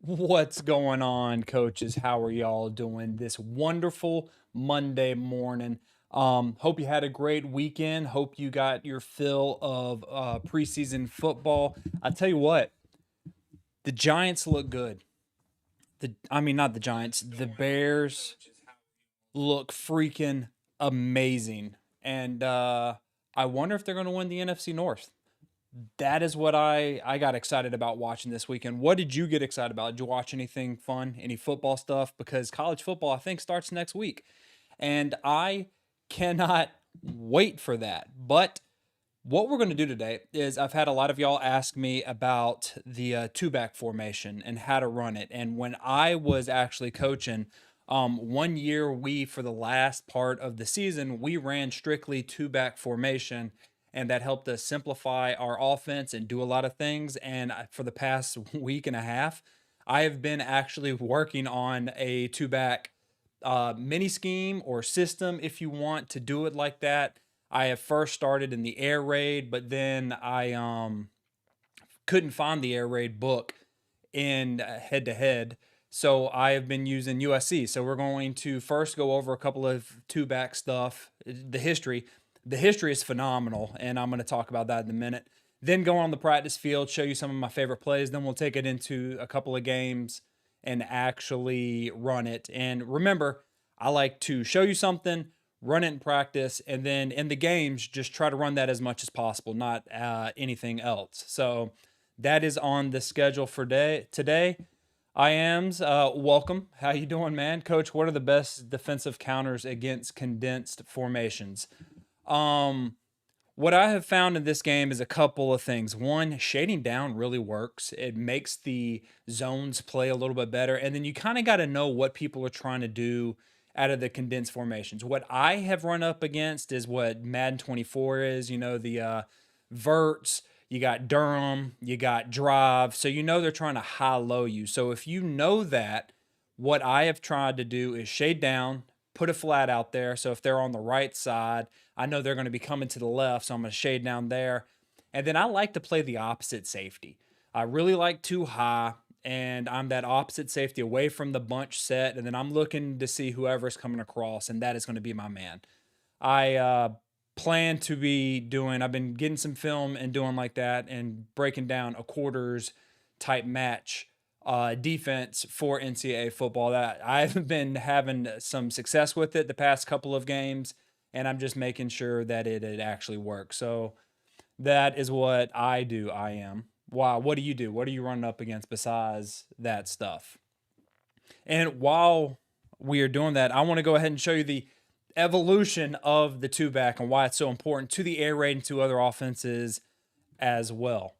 What's going on, coaches? How are y'all doing this wonderful Monday morning? Hope you had a great weekend. Hope you got your fill of preseason football. I tell you what, the Giants look good. Not the Giants. The Bears look freaking amazing, and I wonder if they're going to win the NFC North. That is what I got excited about watching this weekend. What did you get excited about? Did you watch anything fun, any football stuff? Because college football, I think, starts next week. And I cannot wait for that. But what we're going to do today is I've had a lot of y'all ask me about the two-back formation and how to run it. And when I was actually coaching, one year for the last part of the season, we ran strictly two-back formation, and that helped us simplify our offense and do a lot of things. And for the past week and a half, I have been actually working on a two-back mini scheme or system, if you want to do it like that. I have first started in the air raid, but then I couldn't find the air raid book in head to head. So I have been using USC. So we're going to first go over a couple of two back stuff, the history. The history is phenomenal, and I'm going to talk about that in a minute. Then go on the practice field, show you some of my favorite plays. Then we'll take it into a couple of games and actually run it. And remember, I like to show you something, run it in practice, and then in the games, just try to run that as much as possible, not anything else. So that is on the schedule for today. I am's welcome. How you doing, man? Coach, what are the best defensive counters against condensed formations? Um, what I have found in this game is a couple of things. One, shading down really works. It makes the zones play a little bit better. And then you kind of got to know what people are trying to do out of the condensed formations. What I have run up against is what Madden 24 is, the verts, you got Durham, you got drive. So they're trying to high low you. So if you know that, what I have tried to do is shade down, put a flat out there. So if they're on the right side, I know they're going to be coming to the left. So I'm going to shade down there. And then I like to play the opposite safety. I really like too high, and I'm that opposite safety away from the bunch set. And then I'm looking to see whoever's coming across, and that is going to be my man. I plan to be doing, I've been getting some film and doing like that and breaking down a quarters type match defense for NCAA football. That I've been having some success with it the past couple of games, and I'm just making sure that it actually works. So that is what I do. I am. Wow. What do you do? What are you running up against besides that stuff? And while we are doing that, I want to go ahead and show you the evolution of the two back and why it's so important to the air raid and to other offenses as well.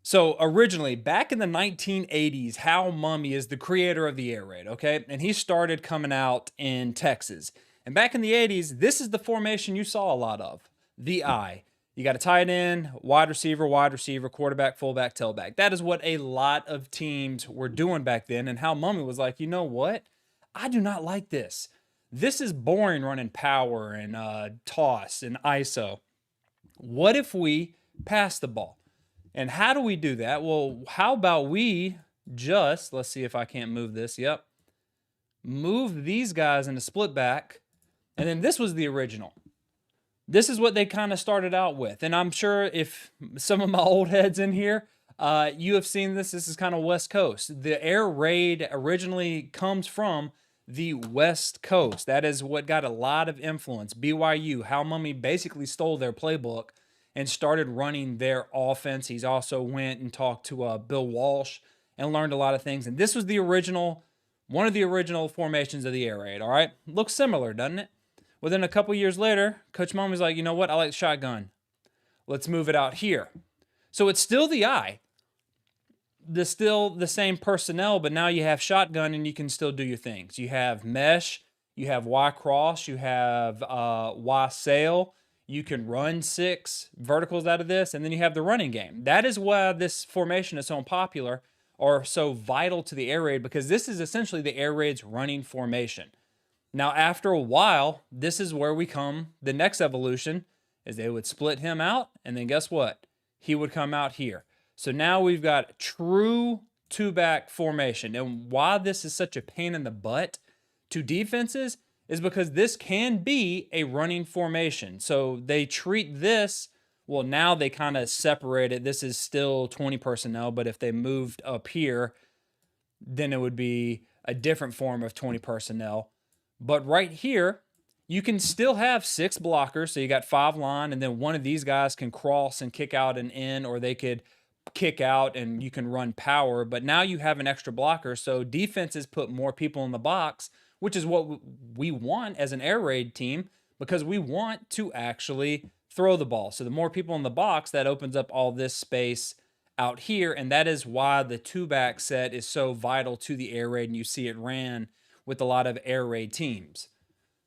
So originally, back in the 1980s, Hal Mumme is the creator of the air raid, okay? And he started coming out in Texas. And back in the 80s, this is the formation you saw a lot of, the I. You got a tight end, wide receiver, quarterback, fullback, tailback. That is what a lot of teams were doing back then. And Hal Mumme was like, you know what? I do not like this. This is boring running power and toss and ISO. What if we pass the ball? And how do we do that? Well, how about we just, let's see if I can't move this. Yep. Move these guys into split back. And then this was the original. This is what they kind of started out with. And I'm sure if some of my old heads in here, you have seen this. This is kind of West Coast. The air raid originally comes from the West Coast. That is what got a lot of influence. BYU, Hal Mumme basically stole their playbook and started running their offense. He's also went and talked to Bill Walsh and learned a lot of things. And this was the original, one of the original formations of the air raid. All right, looks similar, doesn't it? Well, then a couple years later, Coach Mum was like, you know what? I like the shotgun. Let's move it out here. So it's still the I. Still the same personnel, but now you have shotgun and you can still do your things. You have mesh, you have Y cross, you have Y sail. You can run 6 verticals out of this, and then you have the running game. That is why this formation is so popular or so vital to the air raid, because this is essentially the air raid's running formation. Now, after a while, this is where we come. The next evolution is they would split him out, and then guess what? He would come out here. So now we've got true two-back formation. And why this is such a pain in the butt to defenses is because this can be a running formation. So they treat this, well, now they kind of separate it. This is still 20 personnel, but if they moved up here, then it would be a different form of 20 personnel. But right here, you can still have 6 blockers. So you got 5 line, and then one of these guys can cross and kick out and in, or they could kick out and you can run power. But now you have an extra blocker. So defenses put more people in the box, which is what we want as an air raid team, because we want to actually throw the ball. So the more people in the box, that opens up all this space out here. And that is why the two-back set is so vital to the air raid. And you see it ran with a lot of air raid teams.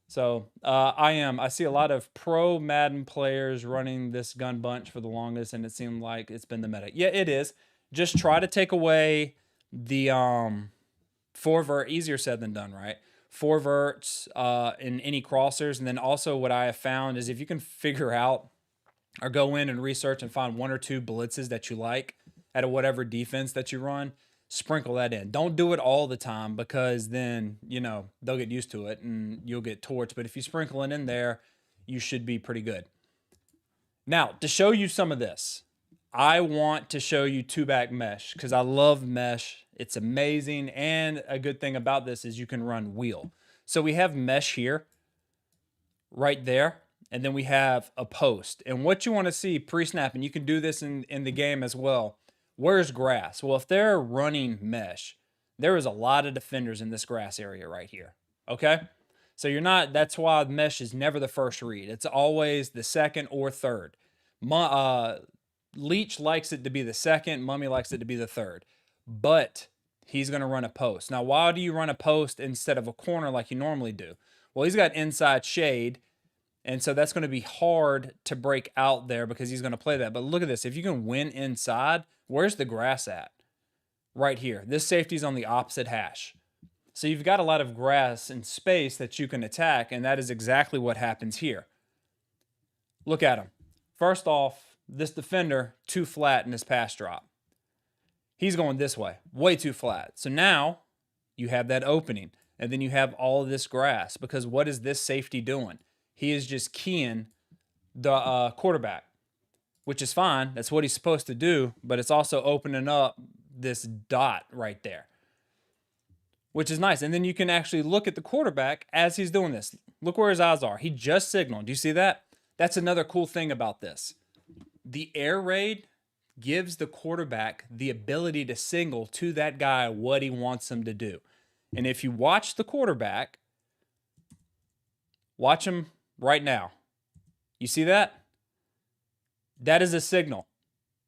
So I see a lot of pro Madden players running this gun bunch for the longest, and it seemed like it's been the meta. Yeah, it is. Just try to take away the 4 vert, easier said than done, right? 4 verts in any crossers. And then also what I have found is if you can figure out or go in and research and find 1 or 2 blitzes that you like out of whatever defense that you run, sprinkle that in. Don't do it all the time, because then, they'll get used to it and you'll get torched. But if you sprinkle it in there, you should be pretty good. Now, to show you some of this, I want to show you two-back mesh because I love mesh. It's amazing. And a good thing about this is you can run wheel. So we have mesh here, right there. And then we have a post. And what you want to see pre-snap, and you can do this in the game as well, where's grass? Well, if they're running mesh, there is a lot of defenders in this grass area right here, okay? So that's why mesh is never the first read. It's always the second or third. Leech likes it to be the second. Mummy likes it to be the third. But he's going to run a post. Now, why do you run a post instead of a corner like you normally do? Well, he's got inside shade, and so that's going to be hard to break out there because he's going to play that. But look at this. If you can win inside, where's the grass at? Right here. This safety's on the opposite hash. So you've got a lot of grass and space that you can attack, and that is exactly what happens here. Look at him. First off, this defender, too flat in his pass drop. He's going this way, way too flat. So now you have that opening, and then you have all of this grass, because what is this safety doing? He is just keying the quarterback, which is fine. That's what he's supposed to do, but it's also opening up this dot right there, which is nice. And then you can actually look at the quarterback as he's doing this. Look where his eyes are. He just signaled. Do you see that? That's another cool thing about this. The air raid gives the quarterback the ability to signal to that guy what he wants him to do. And if you watch the quarterback, watch him right now. You see that? That is a signal.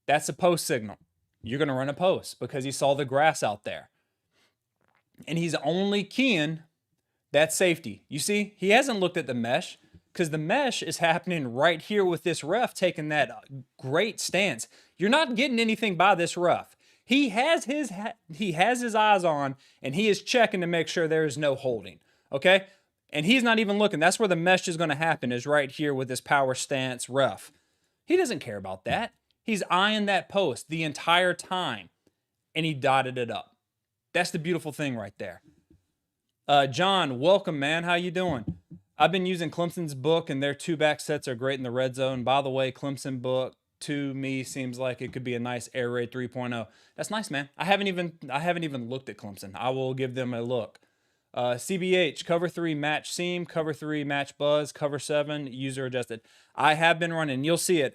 That's a post signal. You're going to run a post because he saw the grass out there. And he's only keying that safety. You see, he hasn't looked at the mesh because the mesh is happening right here with this ref taking that great stance. You're not getting anything by this ref. He has his eyes on, and he is checking to make sure there is no holding. Okay? And he's not even looking. That's where the mesh is going to happen, is right here with this power stance ref. He doesn't care about that. He's eyeing that post the entire time, and he dotted it up. That's the beautiful thing right there. John, welcome, man. How you doing? I've been using Clemson's book, and their two-back sets are great in the red zone. By the way, Clemson book to me seems like it could be a nice air raid 3.0. That's nice, man. I haven't even looked at Clemson. I will give them a look. CBH, cover 3 match seam, cover 3 match buzz, cover 7 user adjusted. I have been running. You'll see it.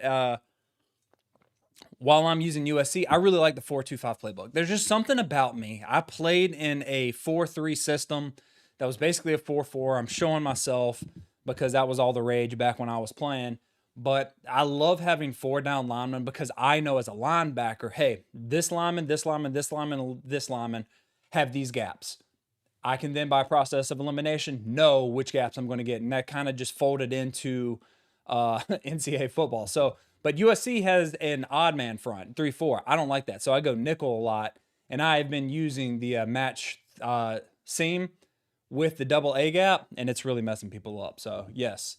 While I'm using USC, I really like the 4-2-5 playbook. There's just something about me. I played in a 4-3 system that was basically a 4-4. I'm showing myself because that was all the rage back when I was playing. But I love having 4 down linemen because I know as a linebacker, hey, this lineman, this lineman, this lineman, this lineman have these gaps. I can then, by process of elimination, know which gaps I'm going to get. And that kind of just folded into NCAA football. But USC has an odd man front, 3-4. I don't like that. So I go nickel a lot. And I have been using the match seam with the double A gap, and it's really messing people up. So, yes.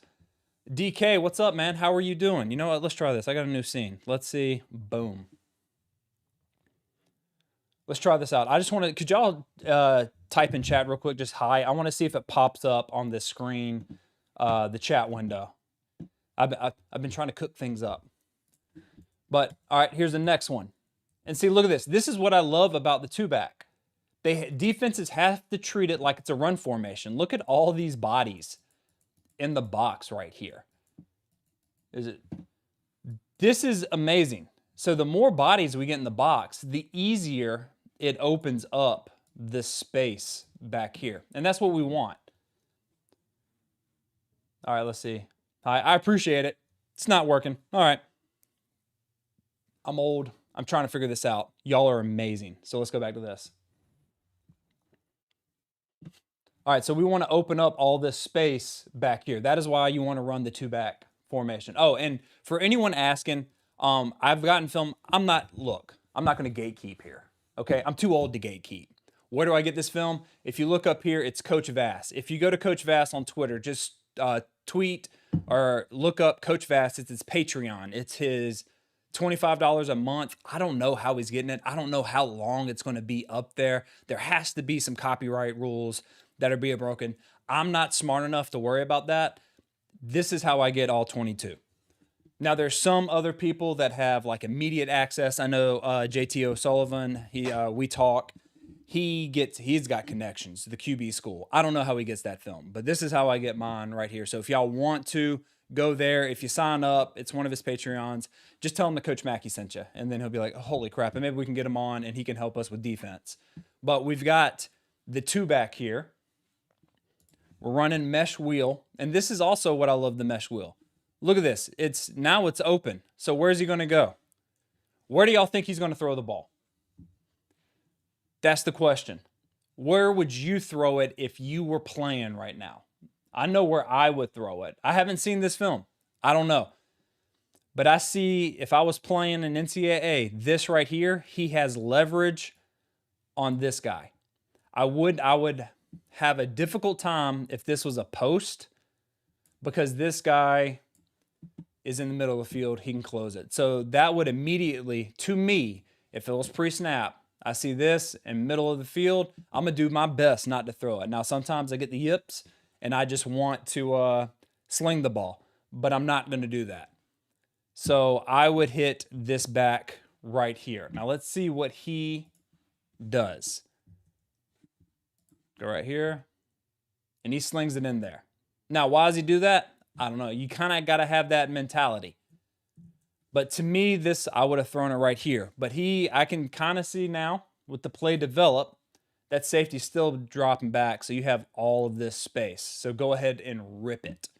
DK, what's up, man? How are you doing? You know what? Let's try this. I got a new scene. Let's see. Boom. Let's try this out. I just want to, could y'all type in chat real quick, just hi. I want to see if it pops up on the screen, the chat window. I've been trying to cook things up. But all right, here's the next one. And see, look at this. This is what I love about the two-back. Defenses have to treat it like it's a run formation. Look at all these bodies in the box right here. This is amazing. So the more bodies we get in the box, the easier it opens up the space back here. And that's what we want. All right, let's see. I appreciate it. It's not working. All right. I'm old. I'm trying to figure this out. Y'all are amazing. So let's go back to this. All right, so we want to open up all this space back here. That is why you want to run the two-back formation. Oh, and for anyone asking, I've gotten film. I'm not going to gatekeep here. Okay, I'm too old to gatekeep. Where do I get this film? If you look up here, it's Coach Vass. If you go to Coach Vass on Twitter, just tweet or look up Coach Vass. It's his Patreon. It's his $25 a month. I don't know how he's getting it. I don't know how long it's going to be up there. There has to be some copyright rules that are being broken. I'm not smart enough to worry about that. This is how I get all 22. Now, there's some other people that have like immediate access. I know JT O'Sullivan, we talk. He's got connections to the QB school. I don't know how he gets that film, but this is how I get mine right here. So if y'all want to go there, if you sign up, it's one of his Patreons, just tell him that Coach McKie sent you. And then he'll be like, oh, holy crap. And maybe we can get him on and he can help us with defense. But we've got the two-back here. We're running mesh wheel. And this is also what I love, the mesh wheel. Look at this. Now it's open. So where's he going to go? Where do y'all think he's going to throw the ball? That's the question. Where would you throw it if you were playing right now? I know where I would throw it. I haven't seen this film. I don't know. But I see if I was playing in NCAA, this right here, he has leverage on this guy. I would have a difficult time if this was a post because this guy is in the middle of the field. He can close it. So that would immediately, to me, if it was pre-snap, I see this in middle of the field, I'm going to do my best not to throw it. Now, sometimes I get the yips and I just want to sling the ball, but I'm not going to do that. So I would hit this back right here. Now, let's see what he does. Go right here, and he slings it in there. Now, why does he do that? I don't know. You kind of got to have that mentality. But to me, this, I would have thrown it right here. But I can kind of see now with the play develop, that safety's still dropping back. So you have all of this space. So go ahead and rip it.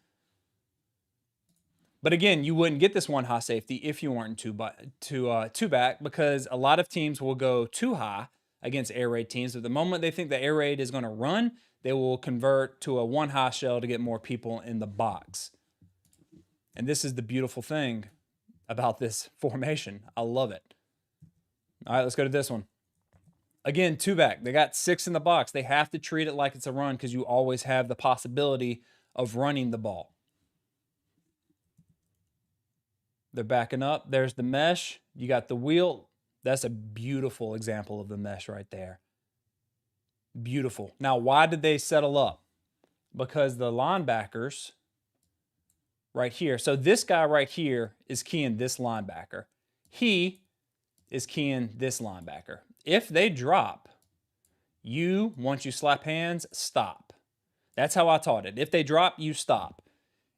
But again, you wouldn't get this one high safety if you weren't two back because a lot of teams will go too high against air raid teams. But the moment they think the air raid is going to run, they will convert to a one high shell to get more people in the box. And this is the beautiful thing about this formation. I love it. All right, let's go to this one. Again, two back. They got 6 in the box. They have to treat it like it's a run because you always have the possibility of running the ball. They're backing up. There's the mesh. You got the wheel. That's a beautiful example of the mesh right there. Beautiful. Now, why did they settle up? Because the linebackers right here. So this guy right here is keying this linebacker. He is keying this linebacker. If they drop, once you slap hands, stop. That's how I taught it. If they drop, you stop.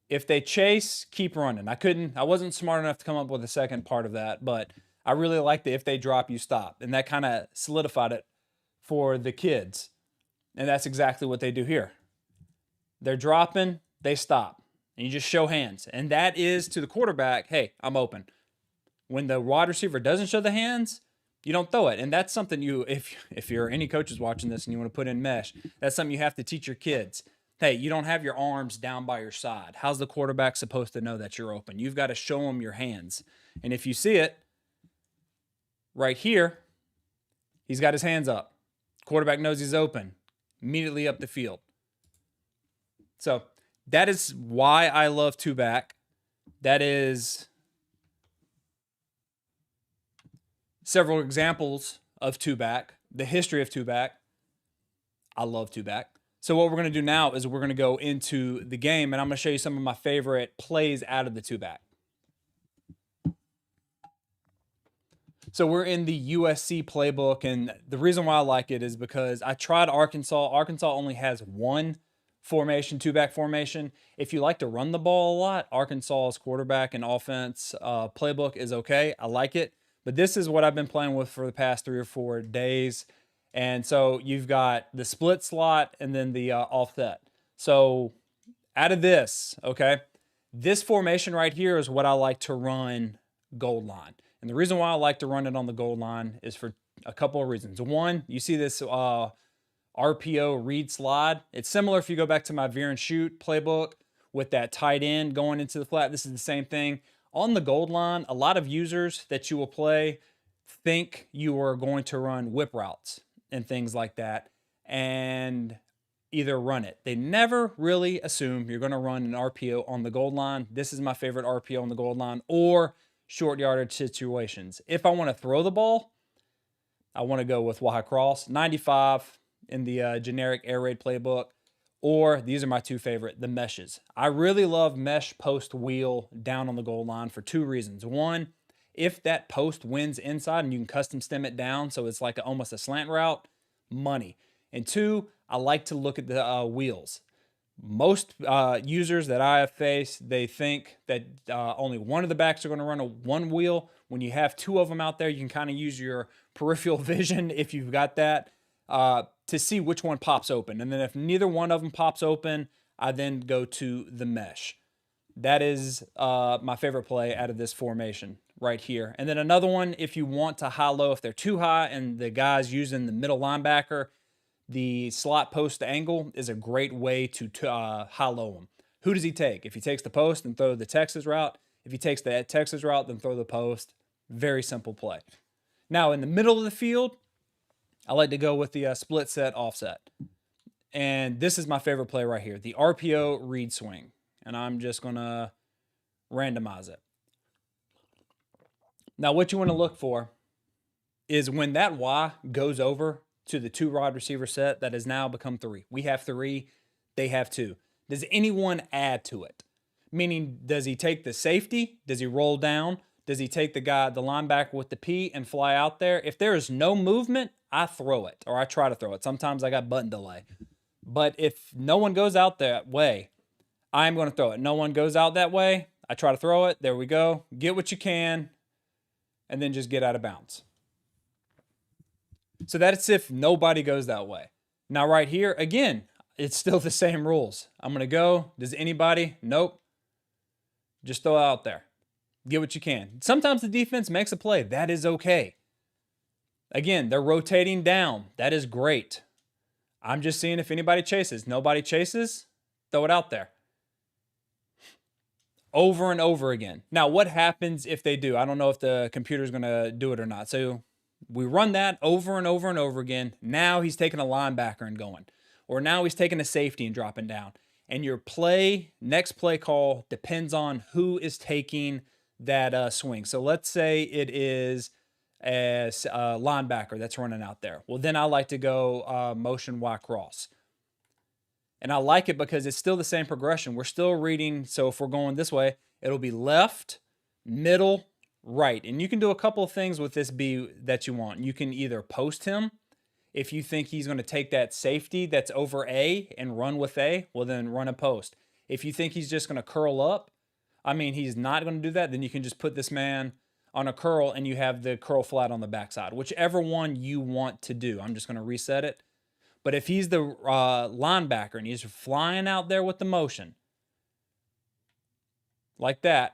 If they chase, keep running. I wasn't smart enough to come up with a second part of that, but I really liked the if they drop, you stop. And that kind of solidified it for the kids. And that's exactly what they do here. They're dropping, they stop. And you just show hands. And that is to the quarterback, hey, I'm open. When the wide receiver doesn't show the hands, you don't throw it. And that's something if you're any coaches watching this and you want to put in mesh, that's something you have to teach your kids. Hey, you don't have your arms down by your side. How's the quarterback supposed to know that you're open? You've got to show them your hands. And if you see it right here, he's got his hands up. Quarterback knows he's open. Immediately up the field. So that is why I love two back. That is several examples of two back. the history of two-back. I love two-back. So what we're going to do now is we're going to go into the game, and I'm going to show you some of my favorite plays out of the two-back. So we're in the USC playbook, and the reason why I like it is because I tried Arkansas. Arkansas only has one formation, two-back formation. If you like to run the ball a lot, Arkansas's quarterback and offense playbook is okay. I like it. But this is what I've been playing with for the past 3 or 4 days. And so you've got the split slot and then the offset. So out of this, okay, this formation right here is what I like to run goal line. And the reason why I like to run it on the goal line is for a couple of reasons. One, you see this RPO read slide. It's similar if you go back to my veer and shoot playbook with that tight end going into the flat. This is the same thing. On the goal line, a lot of users that you will play think you are going to run whip routes and things like that and either run it. They never really assume you're going to run an RPO on the goal line. This is my favorite RPO on the goal line, or short yardage situations. If I want to throw the ball, I want to go with Y cross, 95 in the generic air raid playbook, or these are my two favorite, the meshes. I really love mesh post wheel down on the goal line for 2 reasons. One, if that post wins inside and you can custom stem it down so it's like almost a slant route, money. And 2, I like to look at the wheels. Most users that I have faced, they think that only one of the backs are going to run a one wheel. When you have 2 of them out there, you can kind of use your peripheral vision, if you've got that, to see which one pops open. And then if neither one of them pops open, I then go to the mesh. That is my favorite play out of this formation right here. And then another one, if you want to high-low, if they're too high and the guy's using the middle linebacker, the slot post angle is a great way to high-low him. Who does he take? If he takes the post, then throw the Texas route. If he takes the Texas route, then throw the post. Very simple play. Now, in the middle of the field, I like to go with the split set offset. And this is my favorite play right here, the RPO read swing. And I'm just going to randomize it. Now, what you want to look for is when that Y goes over to the 2 wide receiver set that has now become 3. We have 3, they have 2. Does anyone add to it? Meaning, does he take the safety? Does he roll down? Does he take the guy, the linebacker with the P and fly out there? If there is no movement, I throw it, or I try to throw it. Sometimes I got button delay. But if no one goes out that way, I'm going to throw it. No one goes out that way, I try to throw it. There we go. Get what you can, and then just get out of bounds. So that's if nobody goes that way. Now right here, again, it's still the same rules. I'm going to go. Does anybody? Nope. Just throw it out there. Get what you can. Sometimes the defense makes a play. That is okay. Again, they're rotating down. That is great. I'm just seeing if anybody chases. Nobody chases, throw it out there. Over and over again. Now, what happens if they do? I don't know if the computer's going to do it or not. So we run that over and over and over again. Now he's taking a linebacker and going. Or now he's taking a safety and dropping down. And your next play call depends on who is taking that swing. So let's say it is a linebacker that's running out there. Well, then I like to go motion Y cross. And I like it because it's still the same progression. We're still reading. So if we're going this way, it'll be left, middle, right. And you can do a couple of things with this B that you want. You can either post him. If you think he's going to take that safety that's over A and run with A, well, then run a post. If you think he's just going to curl up, he's not going to do that, then you can just put this man on a curl and you have the curl flat on the backside. Whichever one you want to do. I'm just going to reset it. But if he's the linebacker and he's flying out there with the motion, like that,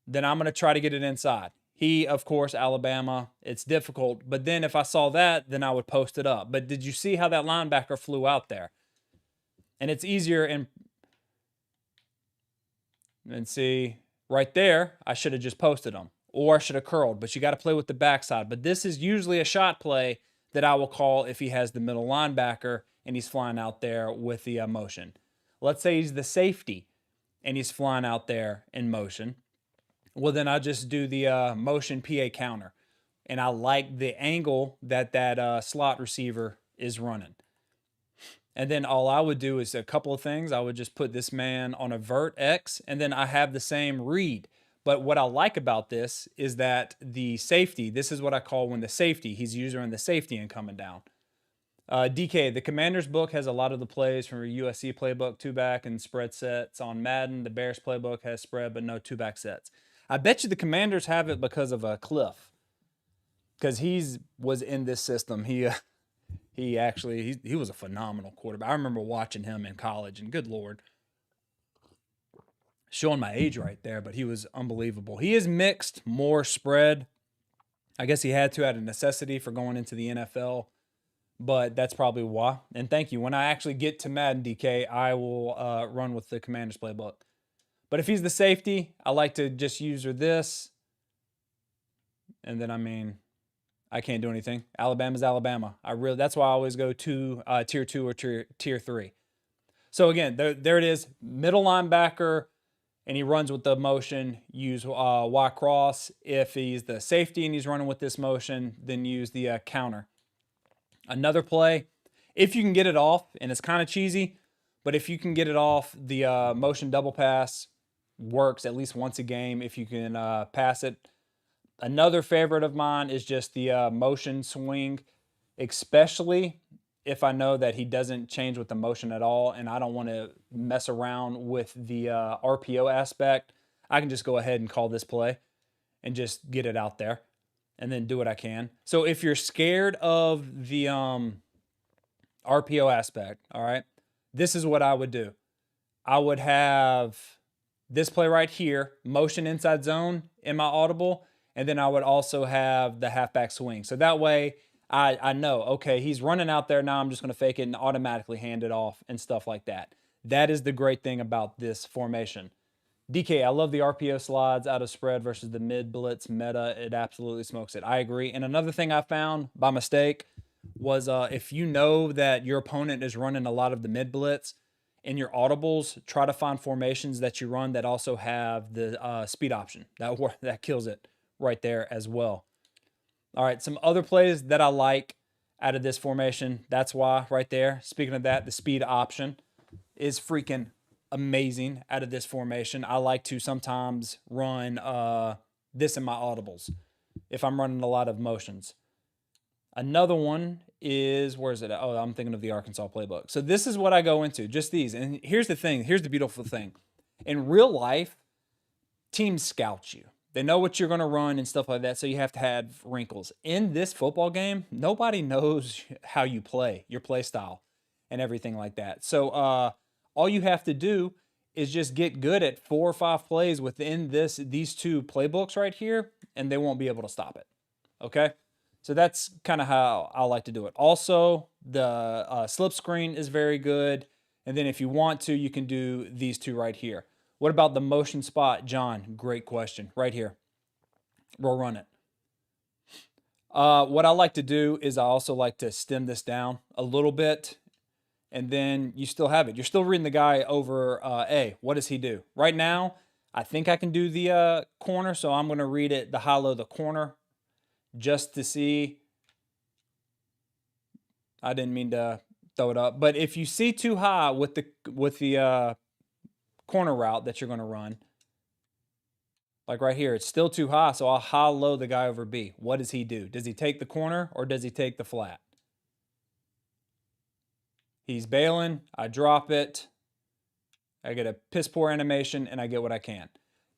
then I'm going to try to get it inside. He, of course, Alabama, it's difficult. But then if I saw that, then I would post it up. But did you see how that linebacker flew out there? And it's easier and see, right there, I should have just posted him. Or I should have curled. But you got to play with the backside. But this is usually a shot play that I will call if he has the middle linebacker and he's flying out there with the motion. Let's say he's the safety and he's flying out there in motion. Well, then I just do the motion PA counter. and I like the angle that that slot receiver is running. And then all I would do is a couple of things. I would just put this man on a vert X, and then I have the same read. But what I like about this is that the safety, this is what I call when the safety, he's using the safety and coming down. DK, the Commanders book has a lot of the plays from your USC playbook, two back and spread sets. On Madden, the Bears playbook has spread but no two back sets. I bet you the Commanders have it because of Cliff, because he was in this system. He actually he was a phenomenal quarterback. I remember watching him in college, and good Lord, showing my age right there, but he was unbelievable. He is mixed, more spread. I guess he had to out of necessity for going into the NFL, but that's probably why. And thank you. When I actually get to Madden DK, I will run with the Commanders playbook. But if he's the safety, I like to just use this. And then, I mean, I can't do anything. Alabama's Alabama. That's why I always go to tier 2 or tier 3. So again, there it is. Middle linebacker, and he runs with the motion. Use Y cross. If he's the safety and he's running with this motion, then use the counter. Another play, if you can get it off, and it's kind of cheesy, but if you can get it off, the motion double pass works at least once a game if you can pass it. Another favorite of mine is just the motion swing, especially if I know that he doesn't change with the motion at all and I don't want to mess around with the RPO aspect. I can just go ahead and call this play and just get it out there and then do what I can. So if you're scared of the RPO aspect, all right, this is what I would do. I would have this play right here, motion inside zone in my audible, and then I would also have the halfback swing. So that way I know, okay, he's running out there now. I'm just going to fake it and automatically hand it off and stuff like that. That is the great thing about this formation. DK, I love the RPO slides out of spread versus the mid blitz meta. It absolutely smokes it. I agree. And another thing I found by mistake was if you know that your opponent is running a lot of the mid blitz in your audibles, try to find formations that you run that also have the speed option. That kills it right there as well. All right, some other plays that I like out of this formation. That's why right there. Speaking of that, the speed option is freaking amazing out of this formation. I like to sometimes run this in my audibles if I'm running a lot of motions. Another one is, where is it? Oh, I'm thinking of the Arkansas playbook. So this is what I go into, just these. And here's the thing. Here's the beautiful thing. In real life, teams scout you. They know what you're going to run and stuff like that, so you have to have wrinkles. In this football game, nobody knows how you play, your play style, and everything like that. So all you have to do is just get good at 4 or 5 plays within these two playbooks right here, and they won't be able to stop it. Okay? So that's kind of how I like to do it. Also, the slip screen is very good. And then if you want to, you can do these two right here. What about the motion spot, John? Great question. Right here. We'll run it. What I like to do is I also like to stem this down a little bit, and then you still have it. You're still reading the guy over A. What does he do? Right now, I think I can do the corner, so I'm going to read it the high-low, the corner, just to see. I didn't mean to throw it up, but if you see too high with the corner route that you're going to run, like right here, it's still too high, so I'll high-low the guy over B. What does he do? Does he take the corner or does he take the flat? He's bailing. I drop it. I get a piss-poor animation, and I get what I can.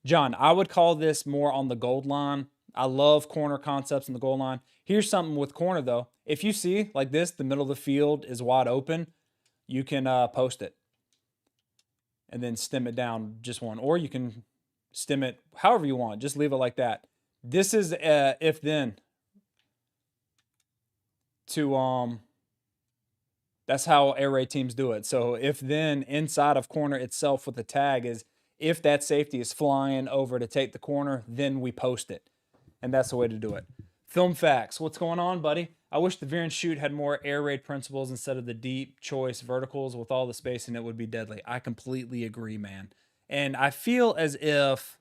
John, I would call this more on the gold line. I love corner concepts in the goal line. Here's something with corner, though. If you see, like this, the middle of the field is wide open, you can post it and then stem it down just one. Or you can stem it however you want. Just leave it like that. This is if-then to that's how air raid teams do it. So if-then inside of corner itself with the tag is if that safety is flying over to take the corner, then we post it. And that's the way to do it. Film facts. What's going on, buddy? I wish the veer and shoot had more air raid principles instead of the deep choice verticals. With all the spacing, it would be deadly. I completely agree, man. And I feel as if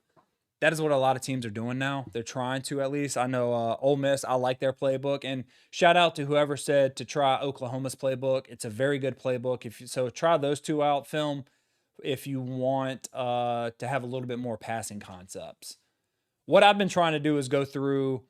that is what a lot of teams are doing now. They're trying to, at least. I know Ole Miss, I like their playbook. And shout out to whoever said to try Oklahoma's playbook. It's a very good playbook. So try those two out, film, if you want to have a little bit more passing concepts. What I've been trying to do is go through,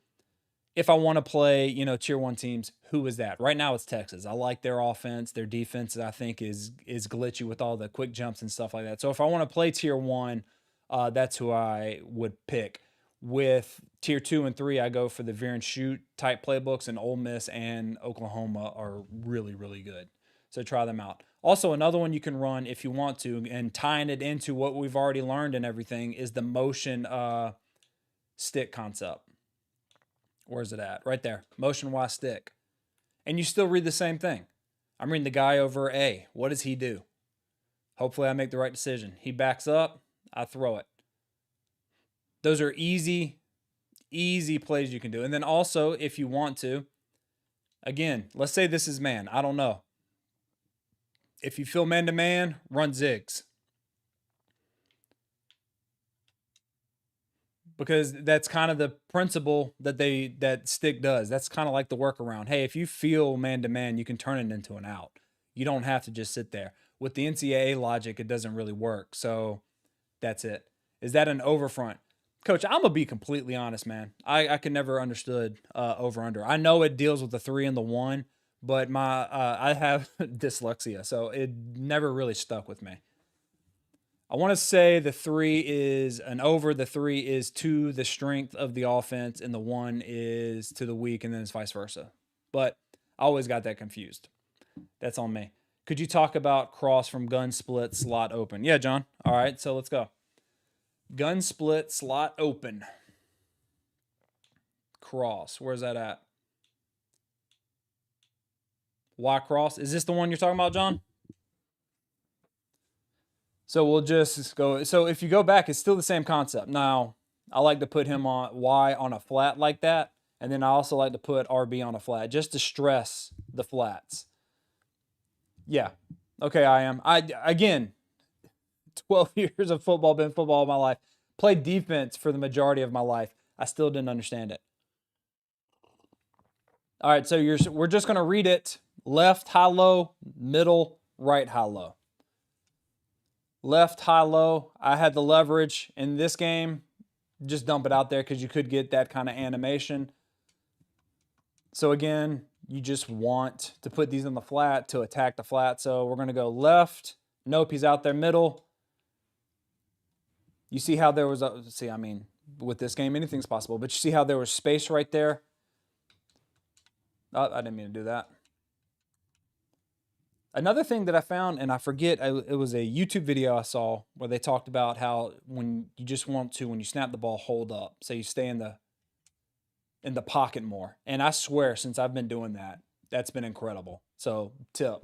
if I want to play, tier one teams, who is that? Right now it's Texas. I like their offense. Their defense, I think, is glitchy with all the quick jumps and stuff like that. So if I want to play tier one, that's who I would pick. With tier 2 and 3, I go for the veer and shoot type playbooks, and Ole Miss and Oklahoma are really, really good. So try them out. Also, another one you can run if you want to, and tying it into what we've already learned and everything, is the motion stick concept. Where's it at? Right there. Motion Y stick. And you still read the same thing. I'm reading the guy over A. What does he do? Hopefully I make the right decision. He backs up. I throw it. Those are easy plays you can do. And then also, if you want to, again, let's say this is man. I don't know. If you feel man-to-man, run zigs. Because that's kind of the principle that stick does. That's kind of like the workaround. Hey, if you feel man-to-man, you can turn it into an out. You don't have to just sit there. With the NCAA logic, it doesn't really work. So that's it. Is that an overfront? Coach, I'm going to be completely honest, man. I could never understood over-under. I know it deals with the 3 and the 1, but I have dyslexia, so it never really stuck with me. I want to say the 3 is an over. The 3 is to the strength of the offense, and the 1 is to the weak, and then it's vice versa. But I always got that confused. That's on me. Could you talk about cross from gun split, slot open? Yeah, John. All right, so let's go. Gun split, slot open. Cross. Where's that at? Y cross. Is this the one you're talking about, John? So we'll just go. So if you go back, it's still the same concept. Now, I like to put him on Y on a flat like that. And then I also like to put RB on a flat just to stress the flats. Yeah. Okay, I am. Again, 12 years of football, been football all my life. Played defense for the majority of my life. I still didn't understand it. All right, so we're just going to read it. Left, high, low, middle, right, high, low. Left, high, low. I had the leverage in this game. Just dump it out there because you could get that kind of animation. So again, you just want to put these in the flat to attack the flat. So we're going to go left. Nope, he's out there middle. You see how there was with this game, anything's possible. But you see how there was space right there? Oh, I didn't mean to do that. Another thing that I found, and I forget, it was a YouTube video I saw where they talked about how when you just want to, when you snap the ball, hold up. So you stay in the pocket more. And I swear, since I've been doing that, that's been incredible. So tip.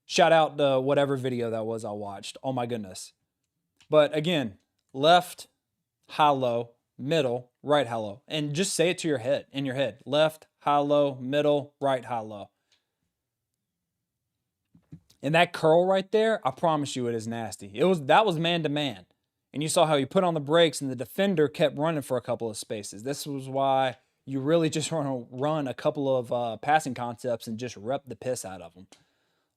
Shout out to whatever video that was I watched. Oh my goodness. But again, left, high, low, middle, right, high, low. And just say it to your head, in your head. Left, high, low, middle, right, high, low. And that curl right there, I promise you it is nasty. That was man-to-man. And you saw how he put on the brakes and the defender kept running for a couple of spaces. This was why you really just want to run a couple of passing concepts and just rep the piss out of them.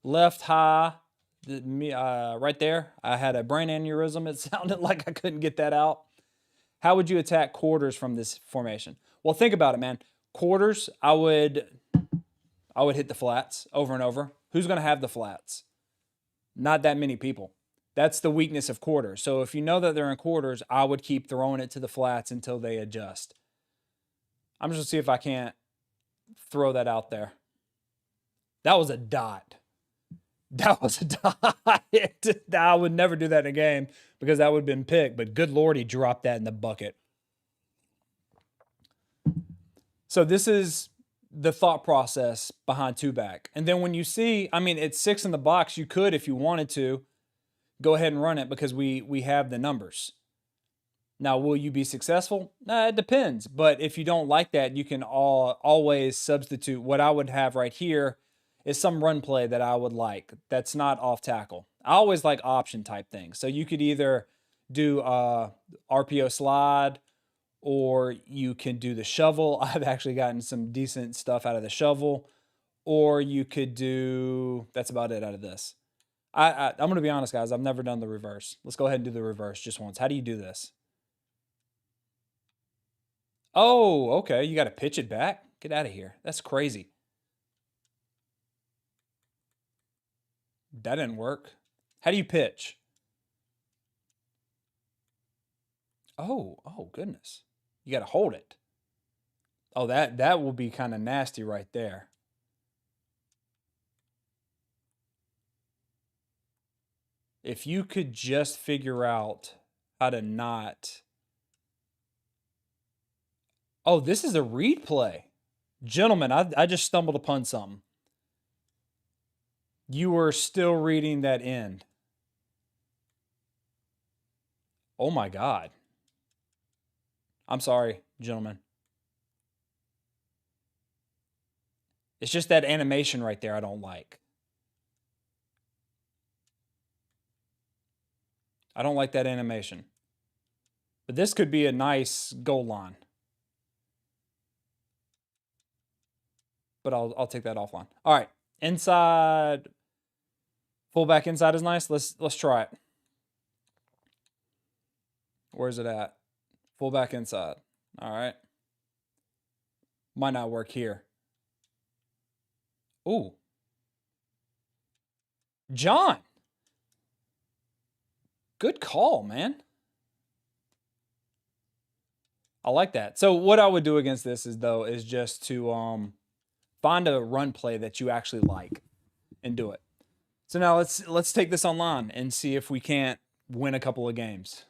Left high, right there, I had a brain aneurysm. It sounded like I couldn't get that out. How would you attack quarters from this formation? Well, think about it, man. Quarters, I would hit the flats over and over. Who's going to have the flats? Not that many people. That's the weakness of quarters. So if you know that they're in quarters, I would keep throwing it to the flats until they adjust. I'm just going to see if I can't throw that out there. That was a dot. That was a dot. I would never do that in a game because that would have been picked. But good Lord, he dropped that in the bucket. So this is the thought process behind two-back. And then when you see, it's 6 in the box, you could, if you wanted to, go ahead and run it because we have the numbers. Now, will you be successful? It depends. But if you don't like that, you can always substitute. What I would have right here is some run play that I would like that's not off tackle. I always like option type things. So you could either do RPO slide, or you can do the shovel. I've actually gotten some decent stuff out of the shovel. Or you could do, that's about it out of this. I'm going to be honest, guys. I've never done the reverse. Let's go ahead and do the reverse just once. How do you do this? Oh, okay. You got to pitch it back? Get out of here. That's crazy. That didn't work. How do you pitch? Oh, goodness. You got to hold it. Oh, that will be kind of nasty right there. If you could just figure out how to not. Oh, this is a read play. Gentlemen, I just stumbled upon something. You were still reading that end. Oh my God. I'm sorry, gentlemen. It's just that animation right there I don't like. I don't like that animation. But this could be a nice goal line. But I'll take that offline. All right. Inside. Fullback inside is nice. Let's try it. Where's it at? Fullback inside. All right. Might not work here. Ooh. John. Good call, man. I like that. So what I would do against this is just to find a run play that you actually like and do it. So now let's take this online and see if we can't win a couple of games.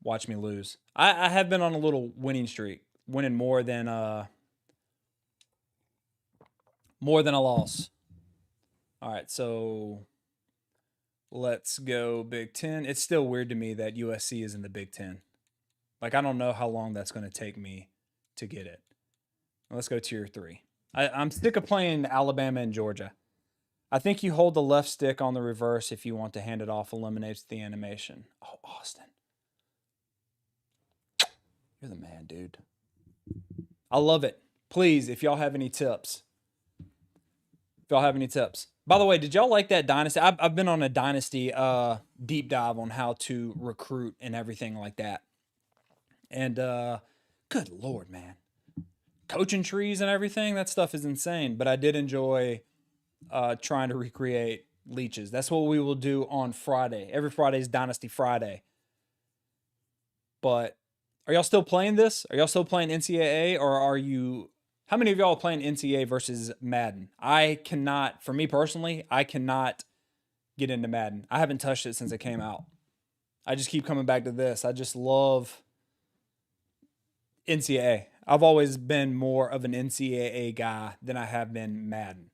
Watch me lose. I have been on a little winning streak, winning more than a loss. All right, so let's go Big Ten. It's still weird to me that USC is in the Big Ten. Like, I don't know how long that's going to take me to get it. Let's go Tier 3. I'm sick of playing Alabama and Georgia. I think you hold the left stick on the reverse if you want to hand it off. Eliminates the animation. Oh, Austin. You're the man, dude. I love it. Please, if y'all have any tips. By the way, did y'all like that Dynasty? I've been on a Dynasty deep dive on how to recruit and everything like that. And good Lord, man. Coaching trees and everything, that stuff is insane. But I did enjoy trying to recreate leeches. That's what we will do on Friday. Every Friday is Dynasty Friday. But are y'all still playing this? Are y'all still playing NCAA, or are you? How many of y'all are playing NCAA versus Madden? I cannot, for me personally, I cannot get into Madden. I haven't touched it since it came out. I just keep coming back to this. I just love NCAA. I've always been more of an NCAA guy than I have been Madden.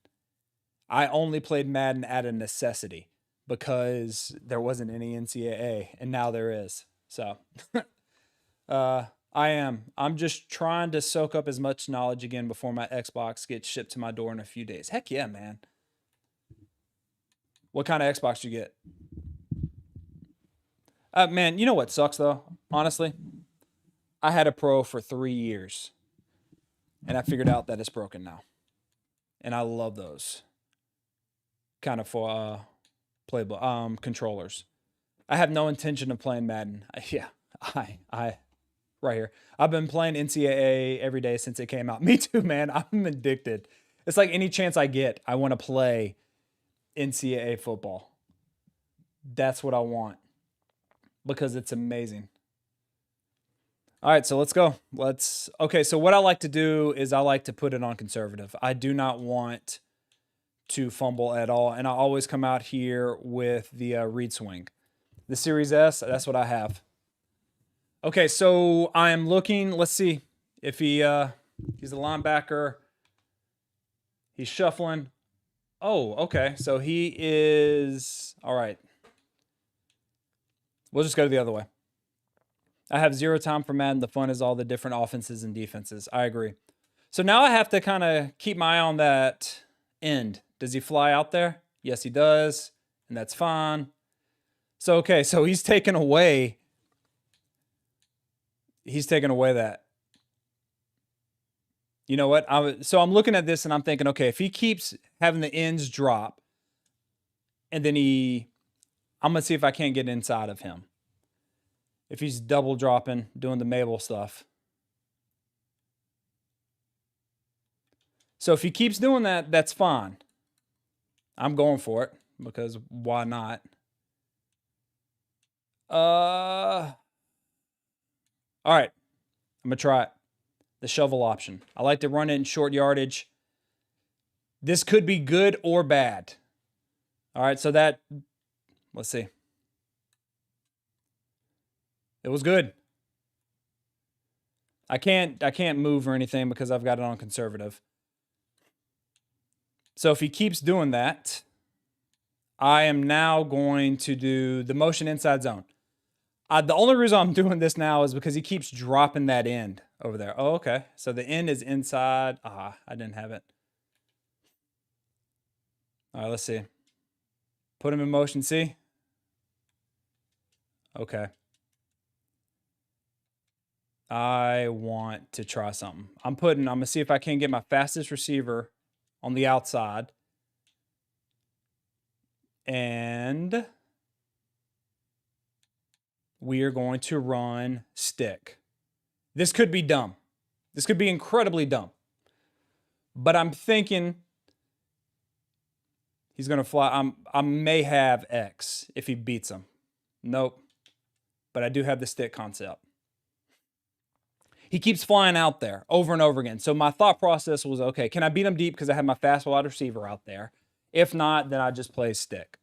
I only played Madden out of necessity because there wasn't any NCAA, and now there is. So, I'm just trying to soak up as much knowledge again before my Xbox gets shipped to my door in a few days. Heck yeah, man. What kind of Xbox do you get? Man, you know what sucks though? Honestly, I had a Pro for 3 years, and I figured out that it's broken now. And I love those kind of for playable controllers. I have no intention of playing Madden. I right here. I've been playing NCAA every day since it came out. Me too, man. I'm addicted. It's like any chance I get, I want to play NCAA football. That's what I want because it's amazing. All right, so let's go. Okay, so what I like to do is I like to put it on conservative. I do not want to fumble at all, and I always come out here with the read swing. The Series S, that's what I have. Okay, so I am looking. Let's see if he's a linebacker. He's shuffling. Oh, okay. So he is all right. We'll just go the other way. I have 0 time for Madden. The fun is all the different offenses and defenses. I agree. So now I have to kind of keep my eye on that end. Does he fly out there? Yes, he does, and that's fine. So, okay, so he's taken away that. You know what? So I'm looking at this and I'm thinking, okay, if he keeps having the ends drop, and then I'm going to see if I can't get inside of him. If he's double dropping, doing the Mabel stuff. So if he keeps doing that, that's fine. I'm going for it because why not? All right. I'm going to try it. The shovel option. I like to run it in short yardage. This could be good or bad. All right, so let's see. It was good. I can't move or anything because I've got it on conservative. So if he keeps doing that, I am now going to do the motion inside zone. The only reason I'm doing this now is because he keeps dropping that end over there. Oh, okay. So the end is inside. I didn't have it. All right, let's see. Put him in motion, see? Okay. I want to try something. I'm going to see if I can get my fastest receiver on the outside. And we are going to run stick. This could be dumb. This could be incredibly dumb. But I'm thinking he's going to fly. I may have X if he beats him. Nope. But I do have the stick concept. He keeps flying out there over and over again. So my thought process was, okay, can I beat him deep because I have my fast wide receiver out there? If not, then I just play stick.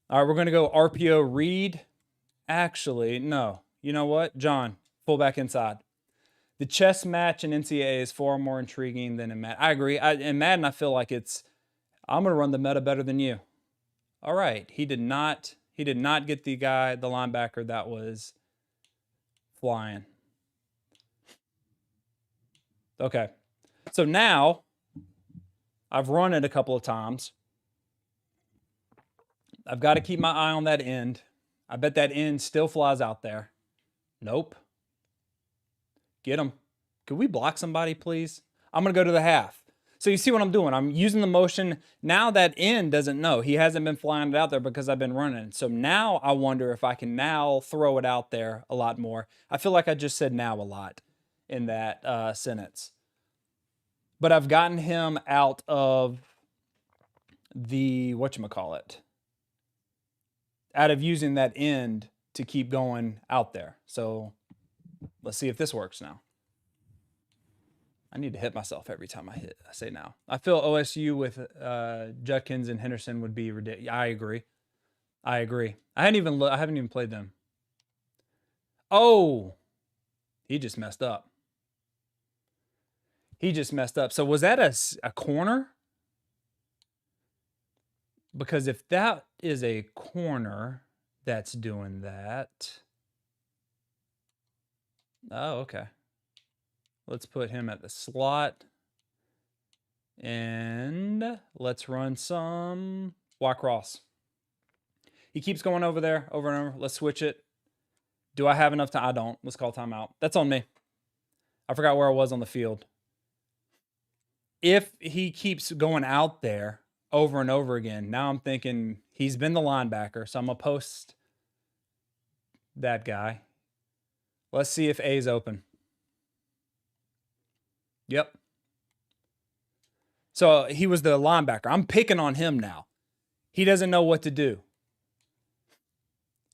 All right, we're going to go RPO read. Actually, no. You know what? John, fullback inside. The chess match in NCAA is far more intriguing than in Madden. I agree. In Madden, I feel like I'm going to run the meta better than you. All right. He did not get the linebacker that was flying. Okay. So now I've run it a couple of times. I've got to keep my eye on that end. I bet that end still flies out there. Nope. Get him. Could we block somebody, please? I'm going to go to the half. So you see what I'm doing. I'm using the motion. Now that end doesn't know. He hasn't been flying it out there because I've been running. So now I wonder if I can now throw it out there a lot more. I feel like I just said now a lot in that sentence. But I've gotten him out of the, whatchamacallit, out of using that end to keep going out there. So let's see if this works now. I need to hit myself every time I say now. I feel OSU with Judkins and Henderson would be ridiculous. I agree. I haven't even played them. Oh, he just messed up. So was that a corner? Because if that is a corner that's doing that. Oh, okay. Let's put him at the slot. And let's run some Y cross. He keeps going over there, over and over. Let's switch it. Do I have enough time? I don't. Let's call timeout. That's on me. I forgot where I was on the field. If he keeps going out there over and over again, now I'm thinking he's been the linebacker, so I'm going to post that guy. Let's see if A's open. Yep. So he was the linebacker. I'm picking on him now. He doesn't know what to do.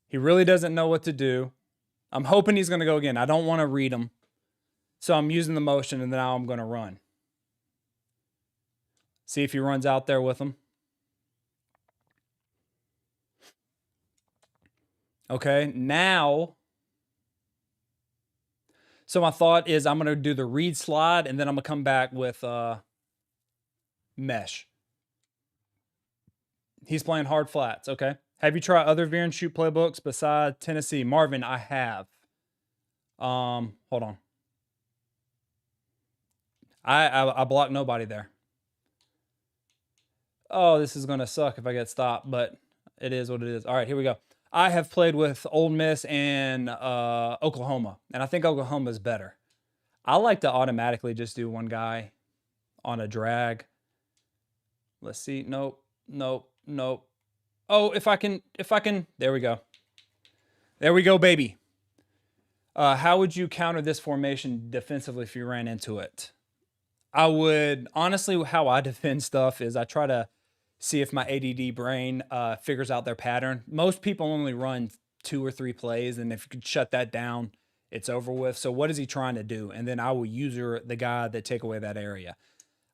He really doesn't know what to do. I'm hoping he's going to go again. I don't want to read him. So I'm using the motion, and now I'm going to run. See if he runs out there with him. Okay, now. So my thought is I'm going to do the read slide, and then I'm going to come back with mesh. He's playing hard flats, okay. Have you tried other veer and shoot playbooks besides Tennessee? Marvin, I have. Hold on. I blocked nobody there. Oh, this is going to suck if I get stopped, but it is what it is. All right, here we go. I have played with Ole Miss and Oklahoma, and I think Oklahoma is better. I like to automatically just do one guy on a drag. Let's see. Nope, nope, nope. Oh, if I can, there we go. There we go, baby. How would you counter this formation defensively if you ran into it? I would, honestly, how I defend stuff is I try to see if my ADD brain figures out their pattern. Most people only run 2 or 3 plays, and if you could shut that down, it's over with. So what is he trying to do? And then I will use the guy that take away that area.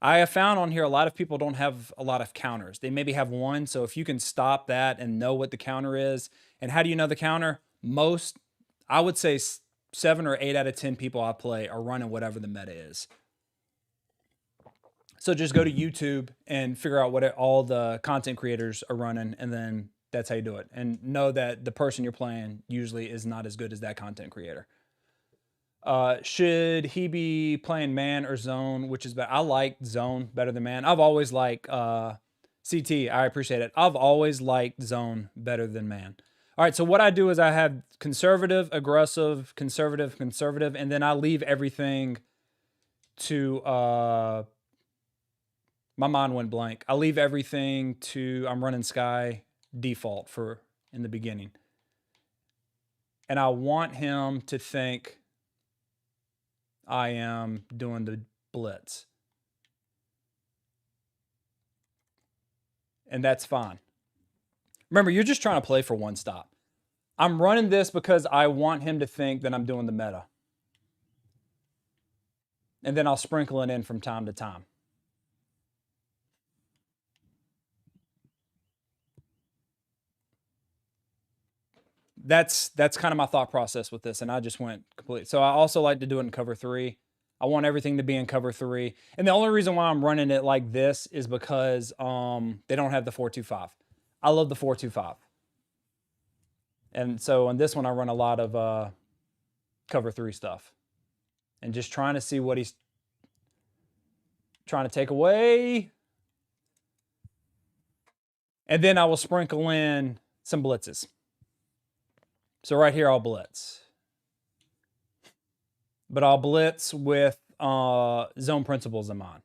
I have found on here a lot of people don't have a lot of counters. They maybe have one. So if you can stop that and know what the counter is, and how do you know the counter? Most, I would say 7 or 8 out of 10 people I play are running whatever the meta is. So just go to YouTube and figure out what all the content creators are running, and then that's how you do it. And know that the person you're playing usually is not as good as that content creator. Should he be playing man or zone, which is better? I like zone better than man. I've always liked CT. I appreciate it. I've always liked zone better than man. All right, so what I do is I have conservative, aggressive, conservative, conservative, and then I leave everything to my mind went blank. I leave everything to I'm running sky default for in the beginning. And I want him to think I am doing the blitz. And that's fine. Remember, you're just trying to play for one stop. I'm running this because I want him to think that I'm doing the meta. And then I'll sprinkle it in from time to time. That's kind of my thought process with this, and I just went complete. So I also like to do it in cover 3. I want everything to be in cover 3. And the only reason why I'm running it like this is because they don't have the 4-2-5. I love the 4-2-5. And so on this one, I run a lot of cover 3 stuff. And just trying to see what he's trying to take away. And then I will sprinkle in some blitzes. So right here, I'll blitz. But I'll blitz with zone principles in mind.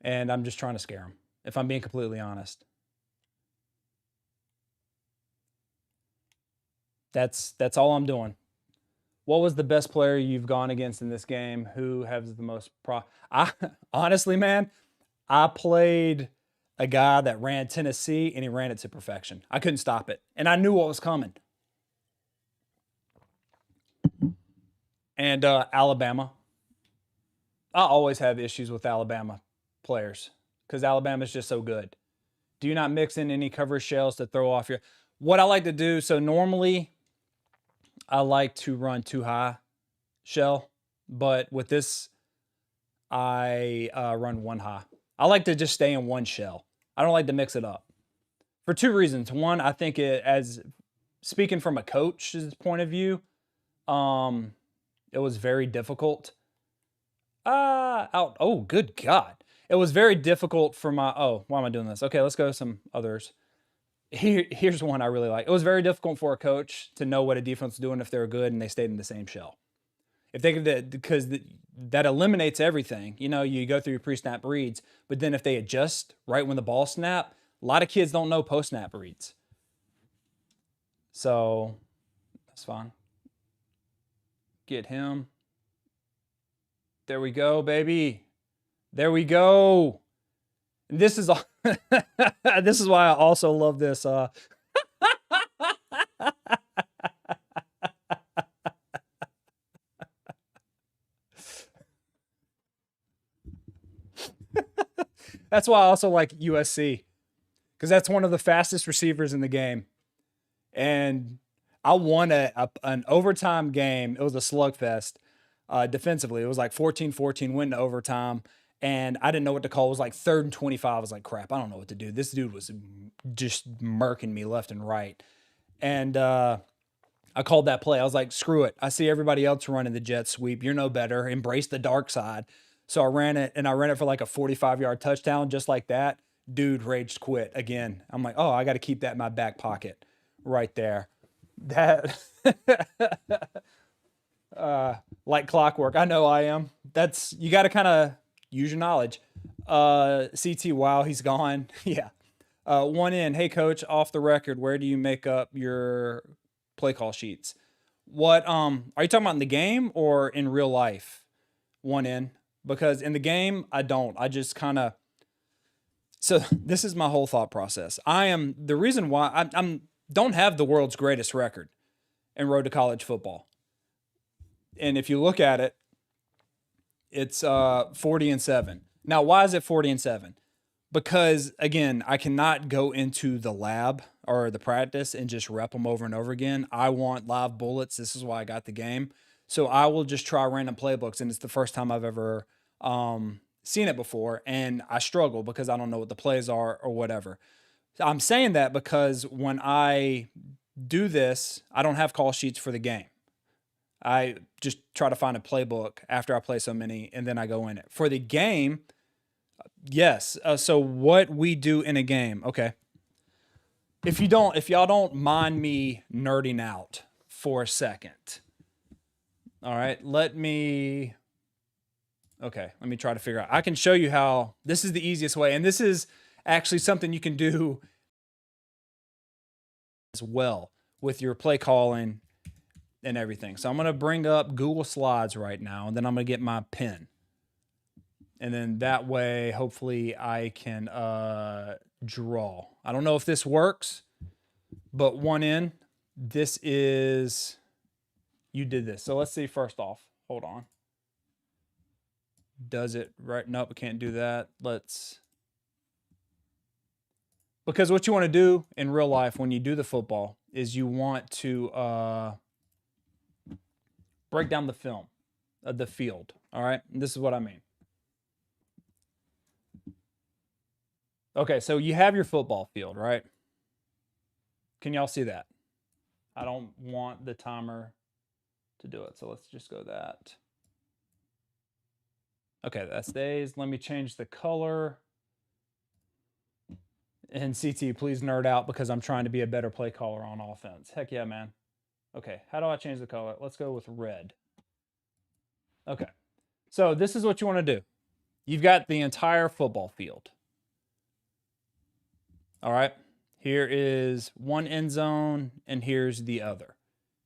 And I'm just trying to scare him, if I'm being completely honest. That's all I'm doing. What was the best player you've gone against in this game? Who has the most honestly, man, I played a guy that ran Tennessee, and he ran it to perfection. I couldn't stop it, and I knew what was coming. And Alabama. I always have issues with Alabama players because Alabama's just so good. Do you not mix in any coverage shells to throw off your... What I like to do, so normally I like to run 2 high shell, but with this, I run 1 high. I like to just stay in 1 shell. I don't like to mix it up for 2 reasons. One, I think it, as speaking from a coach's point of view, it was very difficult. Oh, good God. It was very difficult for my, why am I doing this? Okay, let's go to some others. Here's one I really like. It was very difficult for a coach to know what a defense was doing if they were good and they stayed in the same shell. If they could, because that eliminates everything. You know, you go through your pre-snap reads, but then if they adjust right when the ball snap, a lot of kids don't know post-snap reads. So that's fine. Get him. There we go, baby. There we go. And this is this is why I also love this. That's why I also like USC, because that's one of the fastest receivers in the game. And I won an overtime game. It was a slugfest defensively. It was like 14-14, went to overtime. And I didn't know what to call. It was like 3rd and 25. I was like, crap, I don't know what to do. This dude was just murking me left and right. And I called that play. I was like, screw it. I see everybody else running the jet sweep. You're no better. Embrace the dark side. So I ran it, and I ran it for like a 45-yard touchdown, just like that. Dude raged quit again. I'm like, oh, I got to keep that in my back pocket right there. That like clockwork. I know I am. That's, you got to kind of use your knowledge. CT, wow, he's gone. Yeah. One in. Hey, coach, off the record, where do you make up your play call sheets? What are you talking about in the game or in real life? One in. Because in the game, I don't. I just kind of, so this is my whole thought process. I am the reason why I'm don't have the world's greatest record in road to college football. And if you look at it, it's 40-7. Now, why is it 40-7? Because again, I cannot go into the lab or the practice and just rep them over and over again. I want live bullets. This is why I got the game. So I will just try random playbooks, and it's the first time I've ever seen it before, and I struggle because I don't know what the plays are or whatever. I'm saying that because when I do this, I don't have call sheets for the game. I just try to find a playbook after I play so many, and then I go in it. For the game, yes. So what we do in a game, okay. If y'all don't mind me nerding out for a second. All right, let me try to figure out. I can show you how this is the easiest way. And this is actually something you can do as well with your play calling and everything. So I'm going to bring up Google Slides right now, and then I'm going to get my pen. And then that way, hopefully I can draw. I don't know if this works, but one in, this is, you did this. So let's see first off, hold on. Does it right? Nope, we can't do that. Because what you want to do in real life when you do the football is you want to break down the film of the field. All right, and this is what I mean. Okay, so you have your football field, right? Can y'all see that? I don't want the timer to do it, so let's just go that. Okay, that stays. Let me change the color. And CT, please nerd out because I'm trying to be a better play caller on offense. Heck yeah, man. Okay, how do I change the color? Let's go with red. Okay, so this is what you want to do. You've got the entire football field. All right, here is one end zone, and here's the other.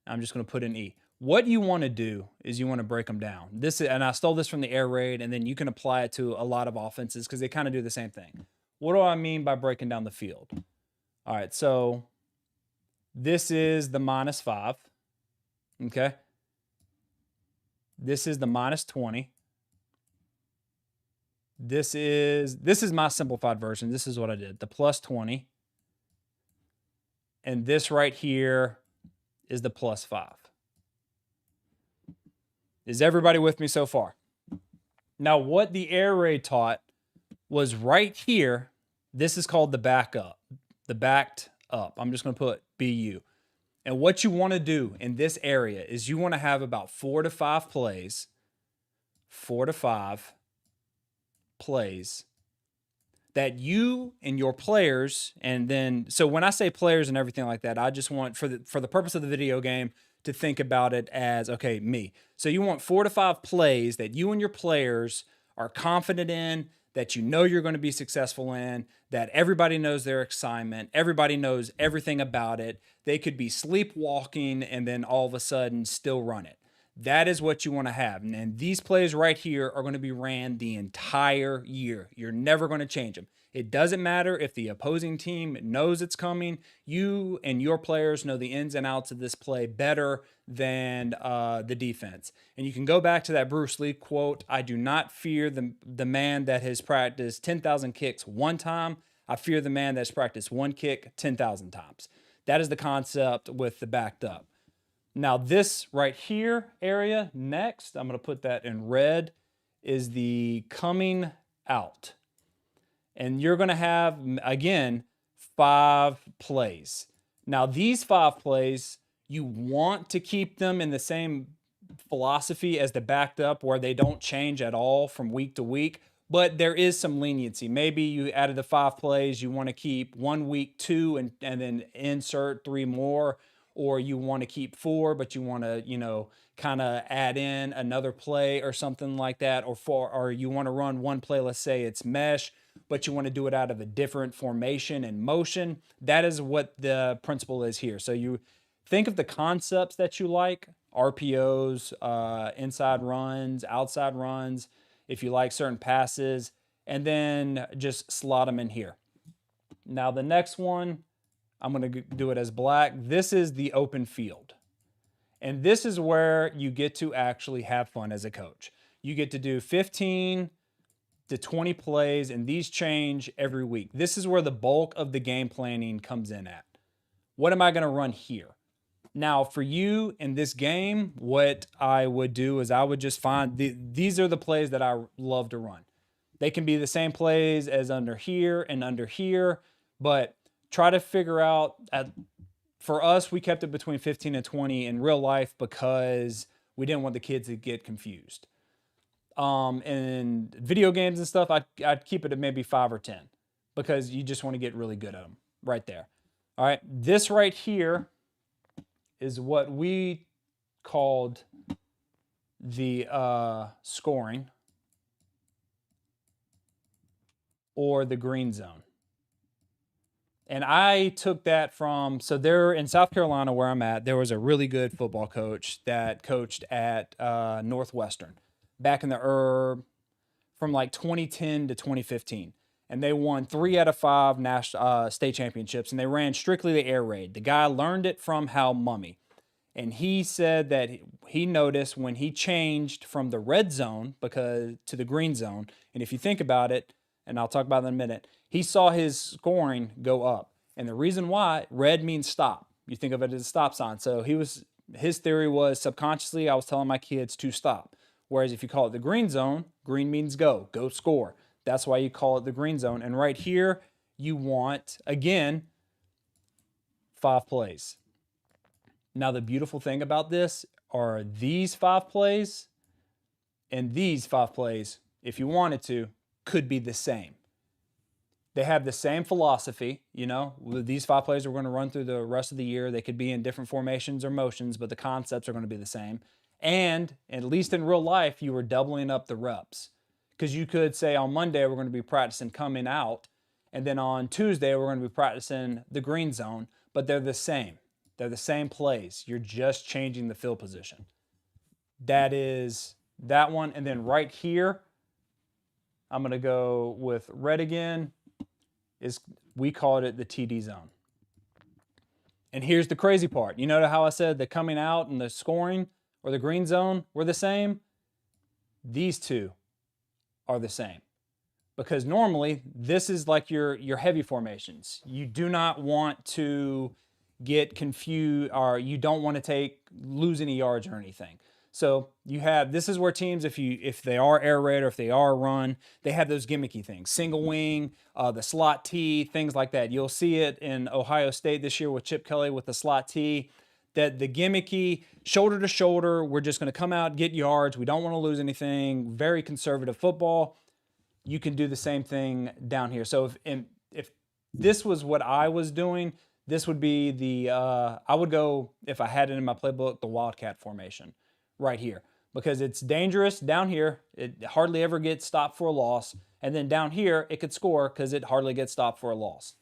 I'm just going to put an E. What you want to do is you want to break them down. And I stole this from the air raid, and then you can apply it to a lot of offenses because they kind of do the same thing. What do I mean by breaking down the field? All right, so this is the -5, okay? This is the -20. This is my simplified version. This is what I did, the +20. And this right here is the +5. Is everybody with me so far? Now, what the air raid taught was right here. This is called the backup, the backed up. I'm just going to put BU. And what you want to do in this area is you want to have about 4 to 5 plays, 4 to 5 plays that you and your players, and then, so when I say players and everything like that, I just want, for the purpose of the video game, to think about it as, okay, me. So you want 4 to 5 plays that you and your players are confident in, that you know you're going to be successful in, that everybody knows their assignment, everybody knows everything about it. They could be sleepwalking and then all of a sudden still run it. That is what you want to have. And these plays right here are going to be ran the entire year. You're never going to change them. It doesn't matter if the opposing team knows it's coming. You and your players know the ins and outs of this play better than the defense. And you can go back to that Bruce Lee quote, I do not fear the man that has practiced 10,000 kicks one time. I fear the man that's practiced one kick 10,000 times. That is the concept with the backed up. Now this right here area next, I'm going to put that in red, is the coming out. And you're going to have, again, 5 plays. Now these 5 plays, you want to keep them in the same philosophy as the backed up where they don't change at all from week to week, but there is some leniency. Maybe you added the 5 plays, you want to keep 1 week 2 and then insert 3 more, or you want to keep 4, but you want to, kind of add in another play or something like that, or you want to run 1 play, let's say it's mesh, but you want to do it out of a different formation and motion. That is what the principle is here. So you think of the concepts that you like: RPOs, inside runs, outside runs, if you like certain passes, and then just slot them in here. Now the next one, I'm going to do it as black. This is the open field. And this is where you get to actually have fun as a coach. You get to do 15 to 20 plays, and these change every week. This is where the bulk of the game planning comes in at. What am I going to run here? Now, for you in this game, what I would do is I would just find these are the plays that I love to run. They can be the same plays as under here and under here, but try to figure out, for us, we kept it between 15 and 20 in real life because we didn't want the kids to get confused. In video games and stuff, I'd keep it at maybe 5 or 10 because you just want to get really good at them right there. All right, this right here is what we called the scoring, or the green zone. And I took that from, so there in South Carolina where I'm at, there was a really good football coach that coached at Northwestern back in from like 2010 to 2015. And they won 3 out of 5 national state championships, and they ran strictly the air raid. The guy learned it from Hal Mummy. And he said that he noticed when he changed from the red zone to the green zone, and if you think about it, and I'll talk about that in a minute, he saw his scoring go up. And the reason why, red means stop. You think of it as a stop sign. So his theory was subconsciously I was telling my kids to stop. Whereas if you call it the green zone, green means go score. That's why you call it the green zone. And right here, you want, again, 5 plays. Now, the beautiful thing about this are these 5 plays and these 5 plays, if you wanted to, could be the same. They have the same philosophy, these 5 plays are going to run through the rest of the year. They could be in different formations or motions, but the concepts are going to be the same. And at least in real life, you were doubling up the reps. Because you could say on Monday, we're going to be practicing coming out. And then on Tuesday, we're going to be practicing the green zone, but they're the same. They're the same plays. You're just changing the field position. That is that one. And then right here, I'm going to go with red again. We called it the TD zone. And here's the crazy part. You know how I said the coming out and the scoring or the green zone were the same? These two are the same. Because normally this is like your heavy formations. You do not want to get confused, or you don't want to lose any yards or anything. So this is where teams, if they are air raid or if they are run, they have those gimmicky things, single wing, the slot T, things like that. You'll see it in Ohio State this year with Chip Kelly with the slot T, that the gimmicky shoulder to shoulder, we're just going to come out, get yards. We don't want to lose anything. Very conservative football. You can do the same thing down here. So if this was what I was doing, this would be I would go, if I had it in my playbook, the Wildcat formation right here, because it's dangerous down here. It hardly ever gets stopped for a loss. And then down here, it could score because it hardly gets stopped for a loss.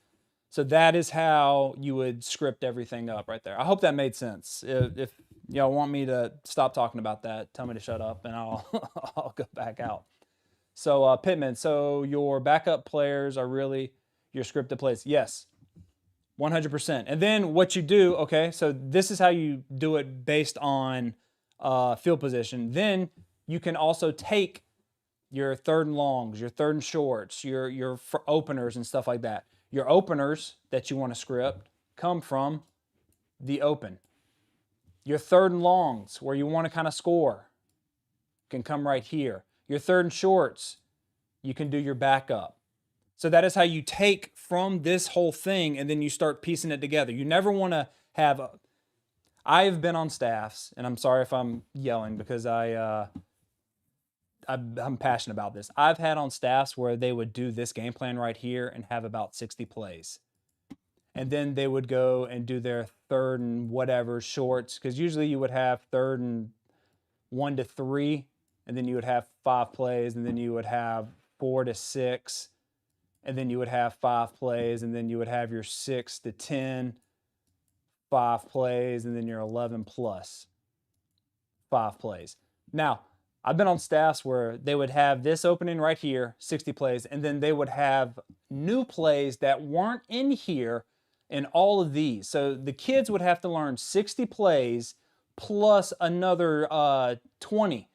So that is how you would script everything up right there. I hope that made sense. If y'all want me to stop talking about that, tell me to shut up and I'll go back out. So Pittman, so your backup players are really your scripted plays. Yes, 100%. And then what you do, okay, so this is how you do it based on field position. Then you can also take your 3rd and longs, your 3rd and shorts, your openers and stuff like that. Your openers that you want to script come from the open. Your 3rd and longs, where you want to kind of score, can come right here. Your 3rd and shorts, you can do your backup. So that is how you take from this whole thing and then you start piecing it together. You never want to have I've been on staffs, and I'm sorry if I'm yelling because I'm passionate about this. I've had on staffs where they would do this game plan right here and have about 60 plays. And then they would go and do their third and whatever shorts, because usually you would have third and 1 to 3, and then you would have 5 plays, and then you would have 4 to 6, and then you would have 5 plays, and then you would have your 6 to 10, 5 plays, and then your 11 plus 5 plays. Now, I've been on staffs where they would have this opening right here, 60 plays, and then they would have new plays that weren't in here in all of these. So the kids would have to learn 60 plays plus another 20.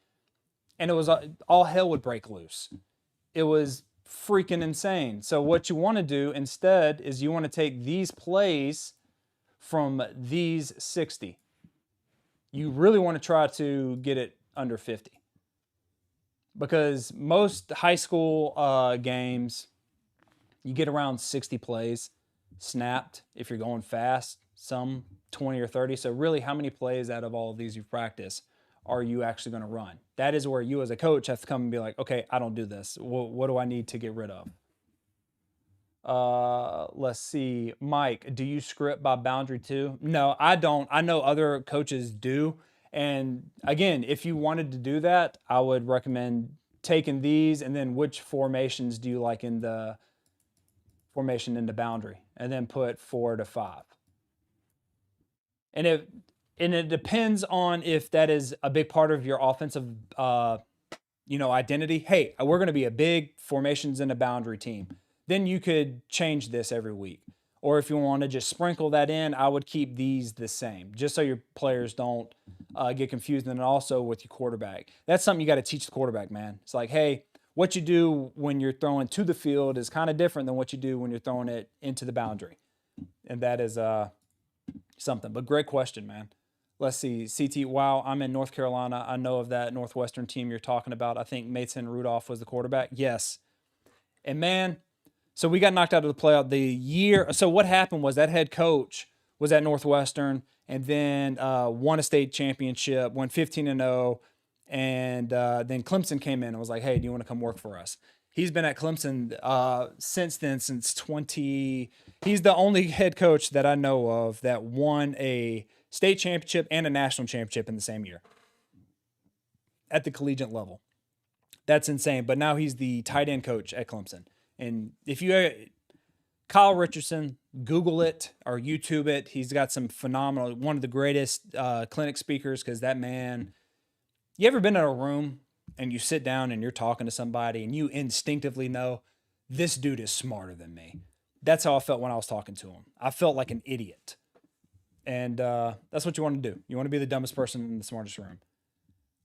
And it was all hell would break loose. It was freaking insane. So what you want to do instead is you want to take these plays from these 60. You really want to try to get it under 50. Because most high school games, you get around 60 plays snapped if you're going fast, some 20 or 30. So really, how many plays out of all of these you practice are you actually going to run? That is where you as a coach have to come and be like, okay, I don't do this. What do I need to get rid of? Let's see. Mike, do you script by boundary too? No, I don't. I know other coaches do. And again, if you wanted to do that, I would recommend taking these and then which formations do you like in the formation in the boundary, and then put 4 to 5. And it depends on if that is a big part of your offensive identity. Hey, we're going to be a big formations in a boundary team. Then you could change this every week. Or if you want to just sprinkle that in, I would keep these the same, just so your players don't get confused. And then also with your quarterback, that's something you got to teach the quarterback, man. It's like, hey, what you do when you're throwing to the field is kind of different than what you do when you're throwing it into the boundary. And that is something. But great question, man. Let's see. CT, wow, I'm in North Carolina. I know of that Northwestern team you're talking about. I think Mason Rudolph was the quarterback. Yes. And man, so we got knocked out of the playoff the year. So what happened was that head coach was at Northwestern and then won a state championship, went 15-0. And then Clemson came in and was like, hey, do you want to come work for us? He's been at Clemson since then, since 20. He's the only head coach that I know of that won a state championship and a national championship in the same year at the collegiate level. That's insane. But now he's the tight end coach at Clemson. And if you, Kyle Richardson, Google it or YouTube it. He's got some phenomenal, one of the greatest clinic speakers, because that man, you ever been in a room and you sit down and you're talking to somebody and you instinctively know this dude is smarter than me? That's how I felt when I was talking to him. I felt like an idiot. And that's what you want to do. You want to be the dumbest person in the smartest room.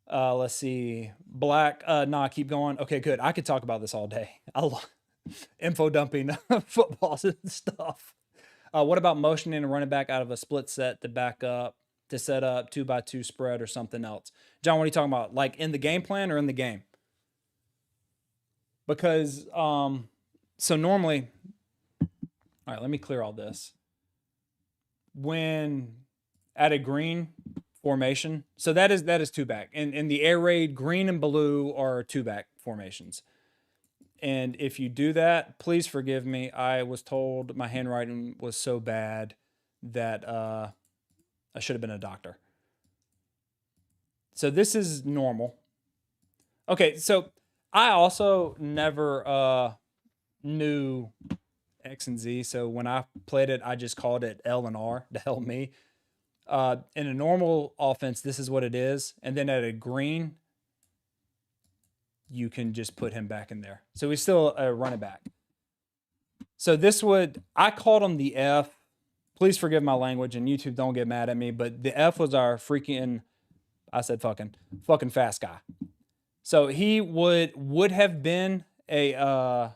Let's see. Black, keep going. Okay, good. I could talk about this all day. I love info dumping footballs and stuff. What about motioning a running back out of a split set to back up, to set up 2x2 spread or something else? John, what are you talking about? Like in the game plan or in the game? Because, so normally, all right, let me clear all this. When at a green formation, so that is two back. And in the air raid, green and blue are two back formations. And if you do that, please forgive me. I was told my handwriting was so bad that I should have been a doctor. So this is normal. Okay, so I also never knew X and Z. So when I played it, I just called it L and R to help me. In a normal offense, this is what it is. And then at a green, you can just put him back in there. So he's still a running back. So this would, I called him the F. Please forgive my language, and YouTube don't get mad at me, but the F was our freaking, I said fucking fast guy. So he would have been a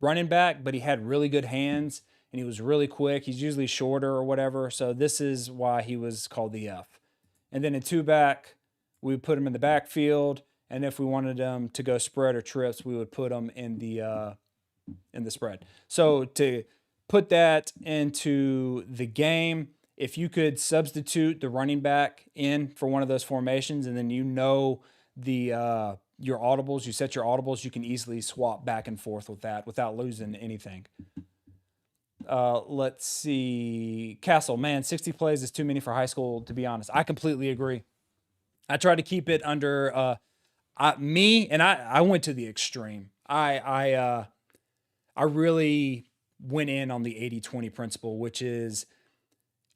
running back, but he had really good hands and he was really quick. He's usually shorter or whatever. So this is why he was called the F. And then in two back, we would put him in the backfield. And if we wanted him to go spread or trips, we would put him in the spread. So to put that into the game, if you could substitute the running back in for one of those formations, and then the your audibles, you set your audibles, you can easily swap back and forth with that without losing anything. Let's see. Castle, man, 60 plays is too many for high school, to be honest. I completely agree. I try to keep it under I went to the extreme. I really went in on the 80-20 principle, which is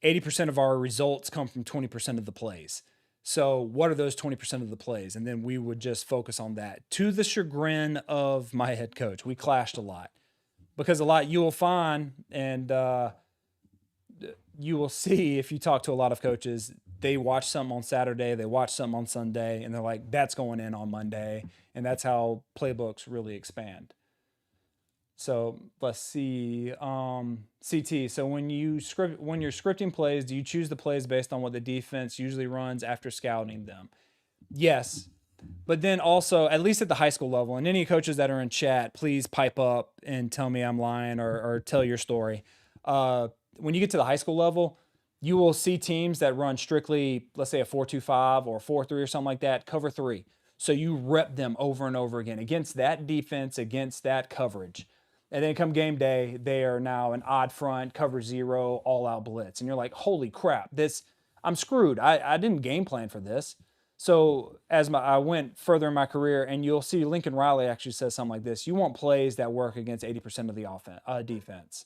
80% of our results come from 20% of the plays. So what are those 20% of the plays? And then we would just focus on that. To the chagrin of my head coach, we clashed a lot because a lot you will find, and you will see if you talk to a lot of coaches, they watch something on Saturday, they watch something on Sunday, and they're like, that's going in on Monday. And that's how playbooks really expand. So let's see. CT. So when you're scripting plays, do you choose the plays based on what the defense usually runs after scouting them? Yes. But then also, at least at the high school level, and any coaches that are in chat, please pipe up and tell me I'm lying, or tell your story. When you get to the high school level, you will see teams that run strictly, let's say a 4-2-5 or 4-3 or something like that, cover 3. So you rep them over and over again against that defense, against that coverage. And then come game day, they are now an odd front, cover 0, all out blitz. And you're like, holy crap, I'm screwed. I didn't game plan for this. So I went further in my career, and you'll see Lincoln Riley actually says something like this: you want plays that work against 80% of the defense,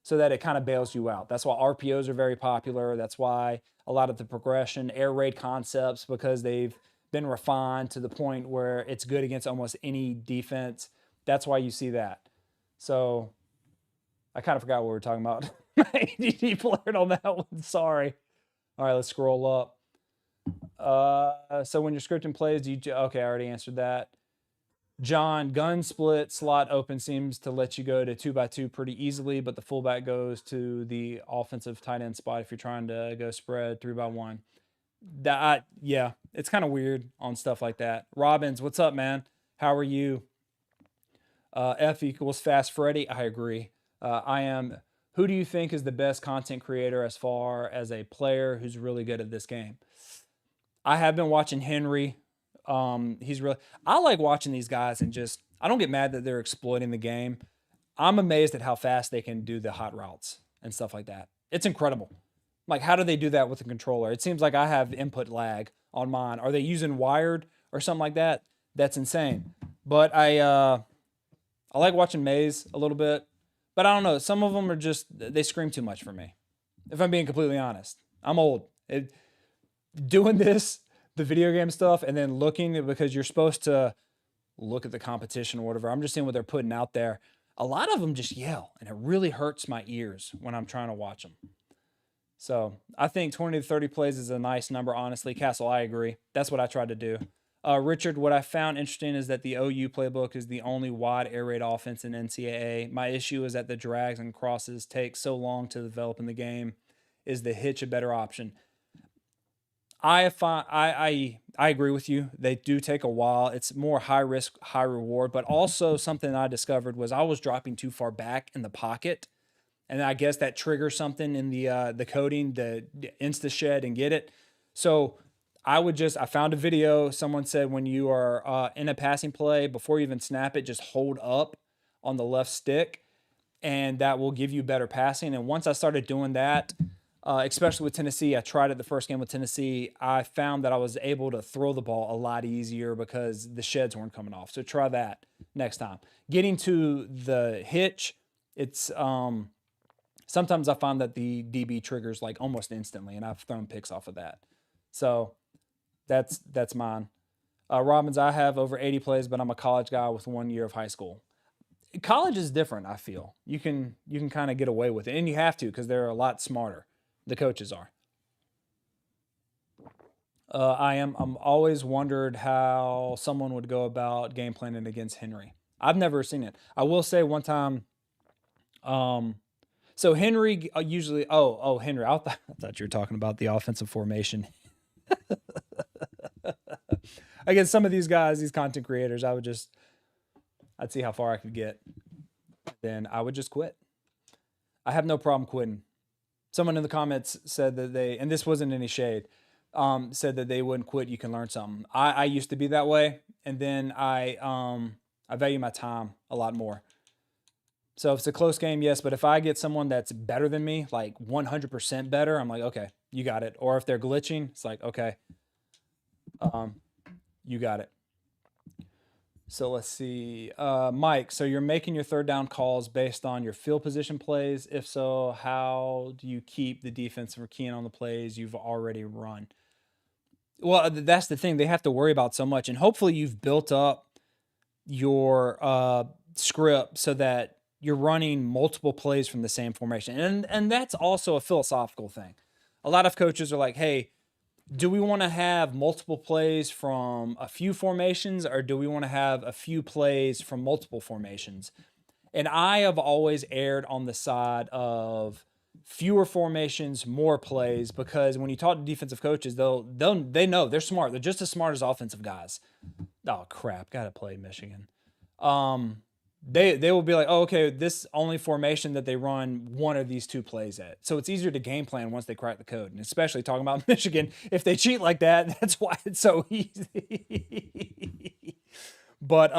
so that it kind of bails you out. That's why RPOs are very popular. That's why a lot of the progression, air raid concepts, because they've been refined to the point where it's good against almost any defense. That's why you see that. So I kind of forgot what we were talking about. My ADD flared on that one. Sorry. All right, let's scroll up. So when you're scripting plays, okay, I already answered that. John, gun split slot open seems to let you go to 2x2 pretty easily, but the fullback goes to the offensive tight end spot if you're trying to go spread 3x1. Yeah, it's kind of weird on stuff like that. Robbins, what's up, man? How are you? F equals Fast Freddy. I agree. I am. Who do you think is the best content creator as far as a player who's really good at this game? I have been watching Henry. I like watching these guys, and I don't get mad that they're exploiting the game. I'm amazed at how fast they can do the hot routes and stuff like that. It's incredible. Like, how do they do that with a controller? It seems like I have input lag on mine. Are they using wired or something like that? That's insane. But I like watching Maze a little bit, but I don't know. Some of them they scream too much for me. If I'm being completely honest, I'm old. Doing this, the video game stuff, and then looking, because you're supposed to look at the competition or whatever. I'm just seeing what they're putting out there. A lot of them just yell, and it really hurts my ears when I'm trying to watch them. So I think 20 to 30 plays is a nice number, honestly. Castle, I agree. That's what I tried to do. Richard, what I found interesting is that the OU playbook is the only wide air raid offense in NCAA. My issue is that the drags and crosses take so long to develop in the game. Is the hitch a better option? I agree with you. They do take a while. It's more high risk, high reward. But also something I discovered was I was dropping too far back in the pocket, and I guess that triggers something in the coding, the insta shed and get it. So I found a video. Someone said when you are in a passing play, before you even snap it, just hold up on the left stick, and that will give you better passing. And once I started doing that, especially with Tennessee, I tried it the first game with Tennessee. I found that I was able to throw the ball a lot easier because the sheds weren't coming off. So try that next time. Getting to the hitch, it's sometimes I find that the DB triggers like almost instantly, and I've thrown picks off of that. So that's mine. Robbins, I have over 80 plays, but I'm a college guy with 1 year of high school. College is different, I feel. You can kind of get away with it, and you have to, because they're a lot smarter. The coaches are. I'm always wondered how someone would go about game planning against Henry. I've never seen it. I will say one time, so Henry usually, Henry, I thought you were talking about the offensive formation. Against some of these guys, these content creators, I'd see how far I could get. Then I would just quit. I have no problem quitting. Someone in the comments said that they, and this wasn't any shade, said that they wouldn't quit. You can learn something. I used to be that way. And then I value my time a lot more. So if it's a close game, yes. But if I get someone that's better than me, like 100% better, I'm like, okay, you got it. Or if they're glitching, it's like, okay, you got it. So let's see. Mike, so you're making your third down calls based on your field position plays. If so, how do you keep the defense from keying on the plays you've already run? Well, that's the thing. They have to worry about so much. And hopefully you've built up your script so that you're running multiple plays from the same formation. And that's also a philosophical thing. A lot of coaches are like, hey, do we want to have multiple plays from a few formations, or do we want to have a few plays from multiple formations? And I have always erred on the side of fewer formations, more plays, because when you talk to defensive coaches, they know they're smart. They're just as smart as offensive guys. Oh crap, gotta play Michigan. They will be like, oh, okay, this only formation that they run one of these two plays at. So it's easier to game plan once they crack the code. And especially talking about Michigan, if they cheat like that, that's why it's so easy. But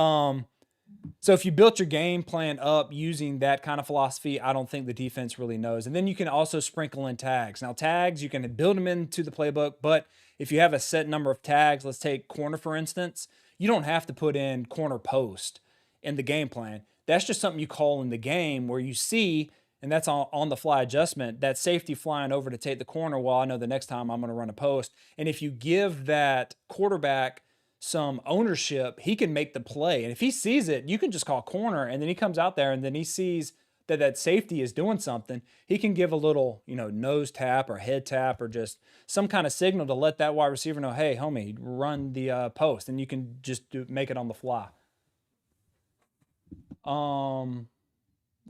so if you built your game plan up using that kind of philosophy, I don't think the defense really knows. And then you can also sprinkle in tags. Now tags, you can build them into the playbook, but if you have a set number of tags, let's take corner for instance, you don't have to put in corner post in the game plan. That's just something you call in the game where you see, and that's on the fly adjustment, that safety flying over to take the corner. Well, I know the next time I'm going to run a post. And if you give that quarterback some ownership, he can make the play. And if he sees it, you can just call corner, and then he comes out there and then he sees that safety is doing something. He can give a little, nose tap or head tap or just some kind of signal to let that wide receiver know, hey, homie, run the post, and you can just make it on the fly.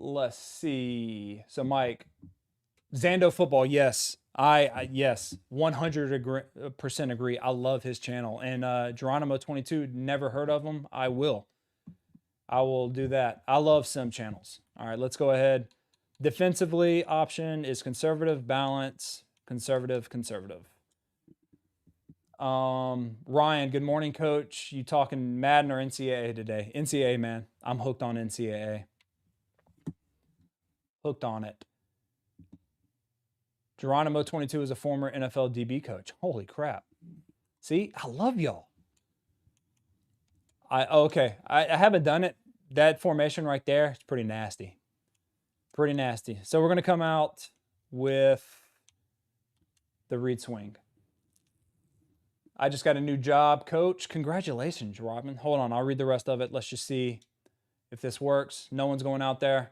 Let's see. So Mike, Zando football. Yes. Yes, 100% agree. I love his channel. And Geronimo 22, never heard of him. I will do that. I love sim channels. All right, let's go ahead. Defensively, option is conservative, balance, conservative. Ryan, good morning, coach. You talking Madden or NCAA today? NCAA, man. I'm hooked on NCAA. Hooked on it. Geronimo 22 is a former NFL DB coach. Holy crap. See, I love y'all. Okay. I haven't done it. That formation right there is pretty nasty. Pretty nasty. So we're going to come out with the read swing. I just got a new job, coach. Congratulations, Robin. Hold on. I'll read the rest of it. Let's just see if this works. No one's going out there.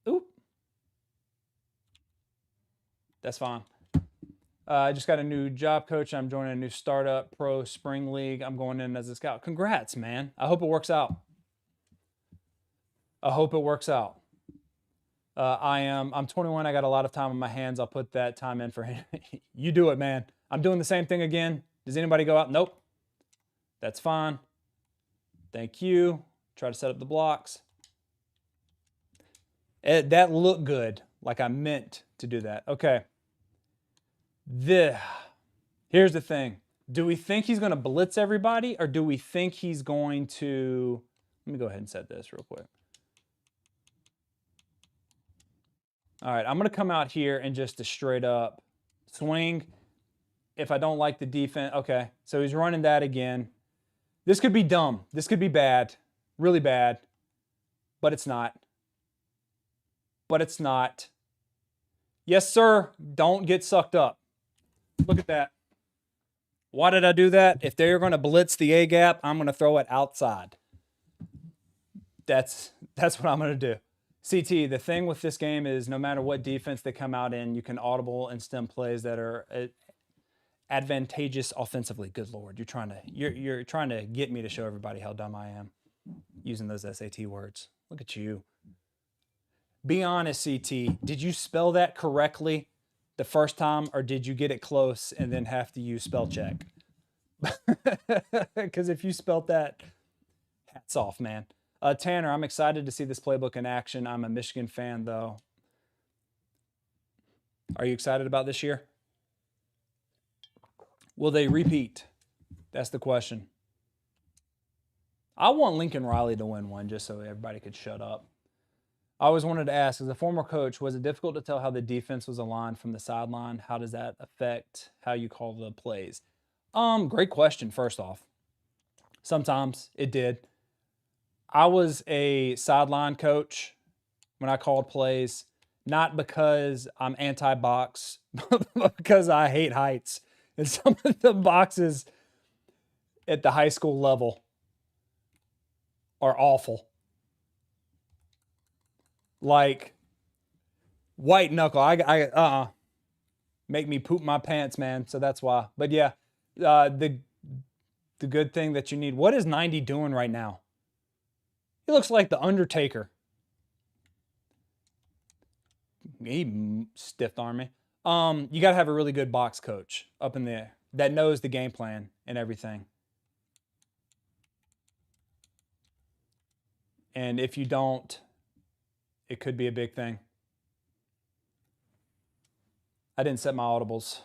Oop. That's fine. I just got a new job, coach. I'm joining a new startup pro spring league. I'm going in as a scout. Congrats, man. I hope it works out. I'm 21. I got a lot of time on my hands. I'll put that time in for him. You do it, man. I'm doing the same thing again. Does anybody go out? Nope. That's fine. Thank you. Try to set up the blocks. That looked good. Like I meant to do that. Okay. Here's the thing. Do we think he's going to blitz everybody, or do we think he's going to... Let me go ahead and set this real quick. All right, I'm going to come out here and just a straight up swing. If I don't like the defense, okay. So he's running that again. This could be dumb. This could be bad, really bad, but it's not. Yes, sir. Don't get sucked up. Look at that. Why did I do that? If they're going to blitz the A gap, I'm going to throw it outside. That's what I'm going to do. CT, the thing with this game is no matter what defense they come out in, you can audible and stem plays that are advantageous offensively. Good Lord, you're trying to get me to show everybody how dumb I am using those SAT words. Look at you. Be honest, CT. Did you spell that correctly the first time, or did you get it close and then have to use spell check? Because if you spelt that, hats off, man. Tanner, I'm excited to see this playbook in action. I'm a Michigan fan, though. Are you excited about this year? Will they repeat? That's the question. I want Lincoln Riley to win one just so everybody could shut up. I always wanted to ask, as a former coach, was it difficult to tell how the defense was aligned from the sideline? How does that affect how you call the plays? Great question, first off. Sometimes it did. I was a sideline coach when I called plays, not because I'm anti-box, but because I hate heights. And some of the boxes at the high school level are awful. Like white knuckle. Make me poop my pants, man. So that's why. But yeah, the good thing that you need. What is 90 doing right now? He looks like the Undertaker. He stiffed arm me. You got to have a really good box coach up in there that knows the game plan and everything. And if you don't, it could be a big thing. I didn't set my audibles.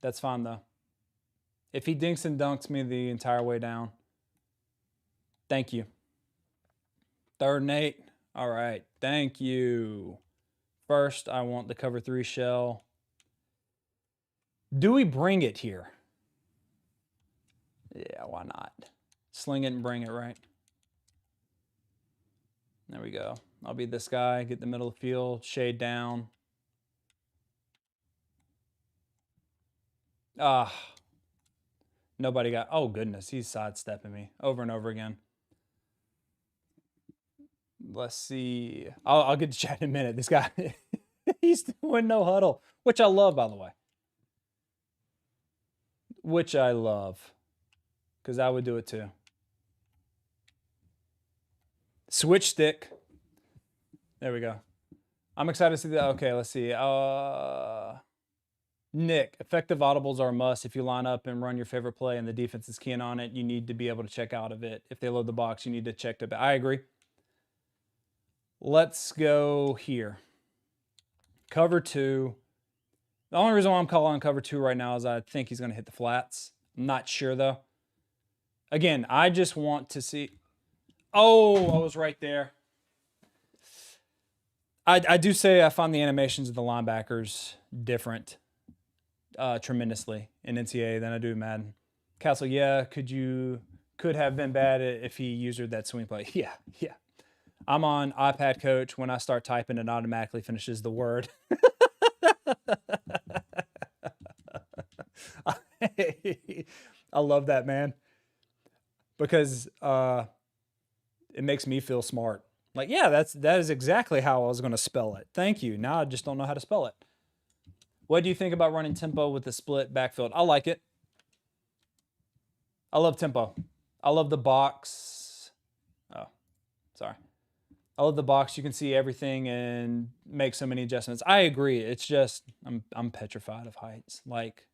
That's fine, though. If he dinks and dunks me the entire way down, thank you. 3rd and 8. All right. Thank you. First, I want the cover 3 shell. Do we bring it here? Yeah, why not? Sling it and bring it, right? There we go. I'll be this guy, get the middle of the field, shade down. Nobody got, oh goodness, he's sidestepping me over and over again. Let's see. I'll get to chat in a minute. This guy, he's doing no huddle, which I love, by the way. Which I love, because I would do it too. Switch stick. There we go. I'm excited to see that. Okay, let's see. Nick, effective audibles are a must. If you line up and run your favorite play and the defense is keying on it, you need to be able to check out of it. If they load the box, you need to check to. I agree. Let's go here. Cover 2. The only reason why I'm calling cover 2 right now is I think he's going to hit the flats. I'm not sure, though. Again, I just want to see. Oh, I was right there. I do say I find the animations of the linebackers different tremendously in NCAA than I do in Madden. Castle, yeah, could have been bad if he used that swing play. Yeah. I'm on iPad Coach. When I start typing, it automatically finishes the word. I love that, man, because it makes me feel smart. Like, yeah, that is exactly how I was going to spell it. Thank you. Now I just don't know how to spell it. What do you think about running tempo with the split backfield? I like it. I love tempo. I love the box. Oh, sorry. I love the box. You can see everything and make so many adjustments. I agree. It's just I'm petrified of heights. Like,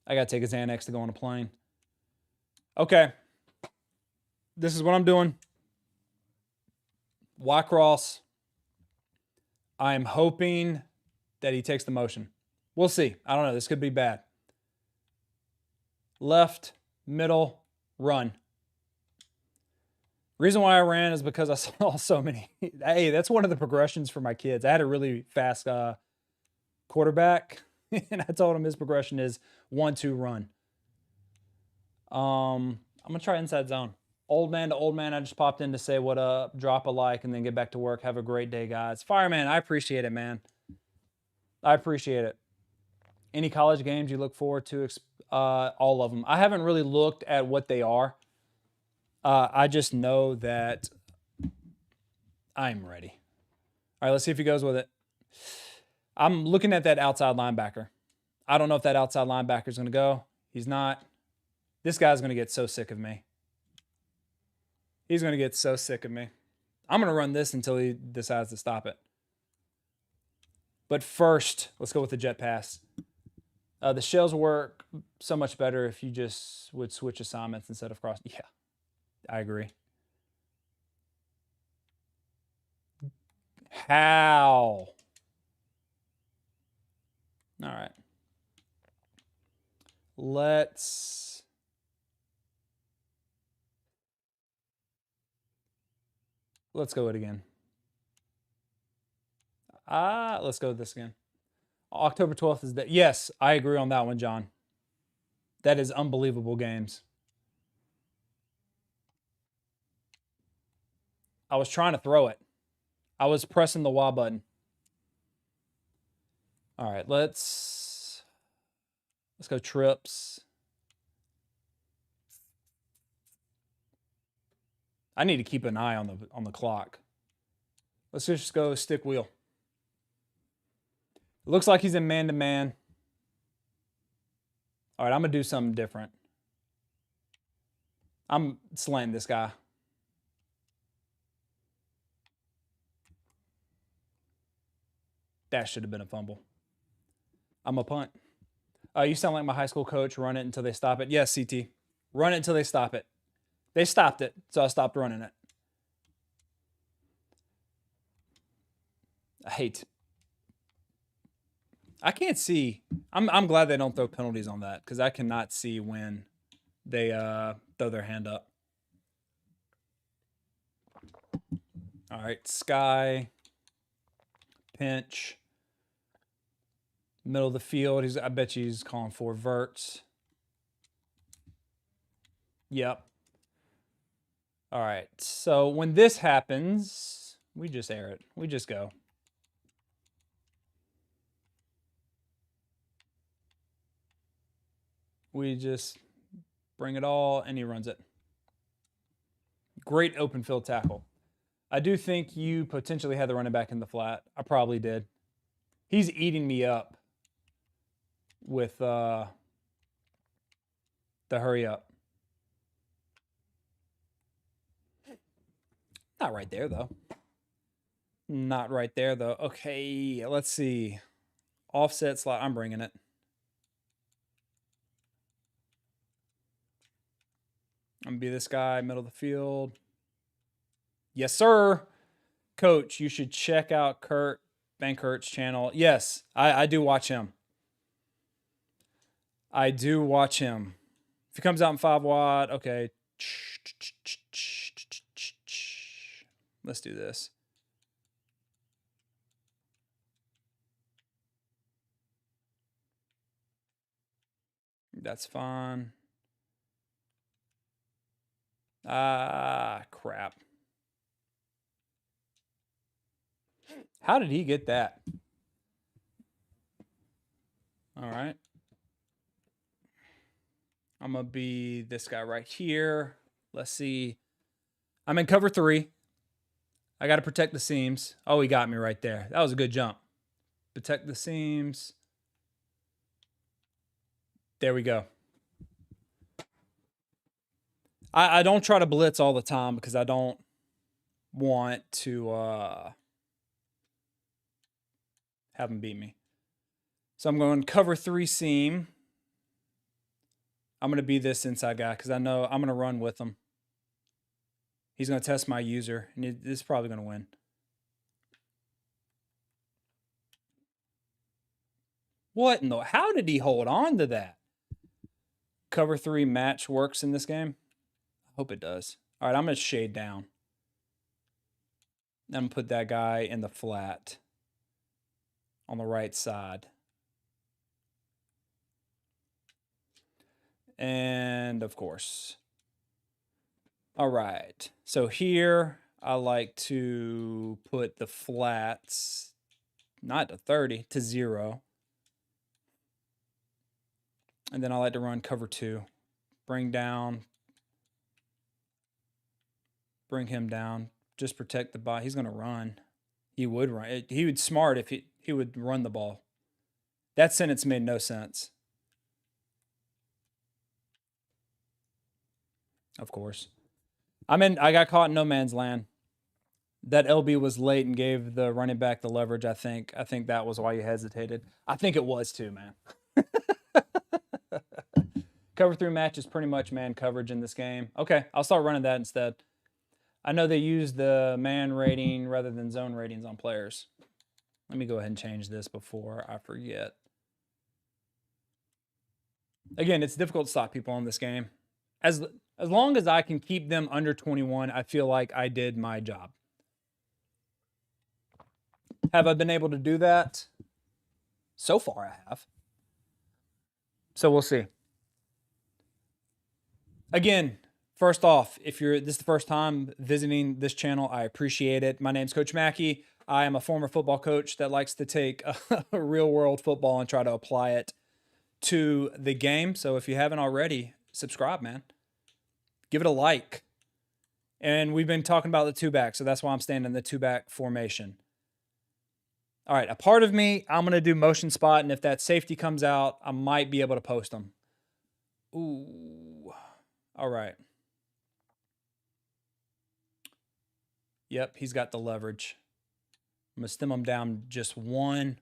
I got to take a Xanax to go on a plane. Okay. This is what I'm doing. Y cross. I'm hoping that he takes the motion. We'll see. I don't know. This could be bad. Left, middle, run. Reason why I ran is because I saw so many. Hey, that's one of the progressions for my kids. I had a really fast quarterback, and I told him his progression is 1-2 run. I'm going to try inside zone. Old man to old man, I just popped in to say what up, drop a like, and then get back to work. Have a great day, guys. Fireman, I appreciate it, man. I appreciate it. Any college games you look forward to? All of them. I haven't really looked at what they are. I just know that I'm ready. All right, let's see if he goes with it. I'm looking at that outside linebacker. I don't know if that outside linebacker is going to go. He's not. This guy's going to get so sick of me. He's going to get so sick of me. I'm going to run this until he decides to stop it. But first, let's go with the jet pass. The shells work so much better if you just would switch assignments instead of cross. Yeah, I agree. How? All right. Let's go it again. Let's go with this again. October 12th is that. Yes, I agree on that one, John. That is unbelievable games. I was trying to throw it. I was pressing the Y button. All right, let's go trips. I need to keep an eye on the clock. Let's just go stick wheel. It looks like he's in man-to-man. All right, I'm going to do something different. I'm slaying this guy. That should have been a fumble. I'm a punt. You sound like my high school coach. Run it until they stop it. Yes, CT. Run it until they stop it. They stopped it, so I stopped running it. I can't see. I'm glad they don't throw penalties on that because I cannot see when they throw their hand up. All right, Sky. Pinch. Middle of the field. I bet you he's calling for verts. Yep. All right. So when this happens, we just air it. We just go. We just bring it all, and he runs it. Great open field tackle. I do think you potentially had the running back in the flat. I probably did. He's eating me up with the hurry up. Not right there, though. Not right there, though. Okay, let's see. Offset slot. I'm bringing it. I'm going to be this guy, middle of the field. Yes, sir. Coach, you should check out Kurt Bankert's channel. Yes, I do watch him. I do watch him. If he comes out in 5 wide, okay. Let's do this. That's fine. Crap. How did he get that? All right. I'm going to be this guy right here. Let's see. I'm in cover 3. I got to protect the seams. Oh, he got me right there. That was a good jump. Protect the seams. There we go. I don't try to blitz all the time because I don't want to have him beat me. So I'm going cover 3 seam. I'm going to be this inside guy because I know I'm going to run with him. He's going to test my user, and this is probably going to win. What in the? How did he hold on to that? Cover 3 match works in this game? I hope it does. All right, I'm going to shade down. I'm going to put that guy in the flat on the right side. And, of course. All right. So here, I like to put the flats, not to 30, to 0. And then I like to run cover 2. Bring down. Bring him down. Just protect the ball. He's going to run. He would run. He would smart if he would run the ball. That sentence made no sense. Of course. I got caught in no man's land. That LB was late and gave the running back the leverage, I think. I think that was why you hesitated. I think it was too, man. Cover 3 match is pretty much man coverage in this game. Okay, I'll start running that instead. I know they use the man rating rather than zone ratings on players. Let me go ahead and change this before I forget. Again, it's difficult to stop people in this game. As long as I can keep them under 21, I feel like I did my job. Have I been able to do that? So far, I have. So we'll see. Again, first off, if this is the first time visiting this channel, I appreciate it. My name's Coach McKie. I am a former football coach that likes to take a real world football and try to apply it to the game. So if you haven't already, subscribe, man. Give it a like. And we've been talking about the two-back, so that's why I'm staying in the two-back formation. All right, a part of me, I'm going to do motion spot, and if that safety comes out, I might be able to post them. Ooh. All right. Yep, he's got the leverage. I'm going to stem him down just one.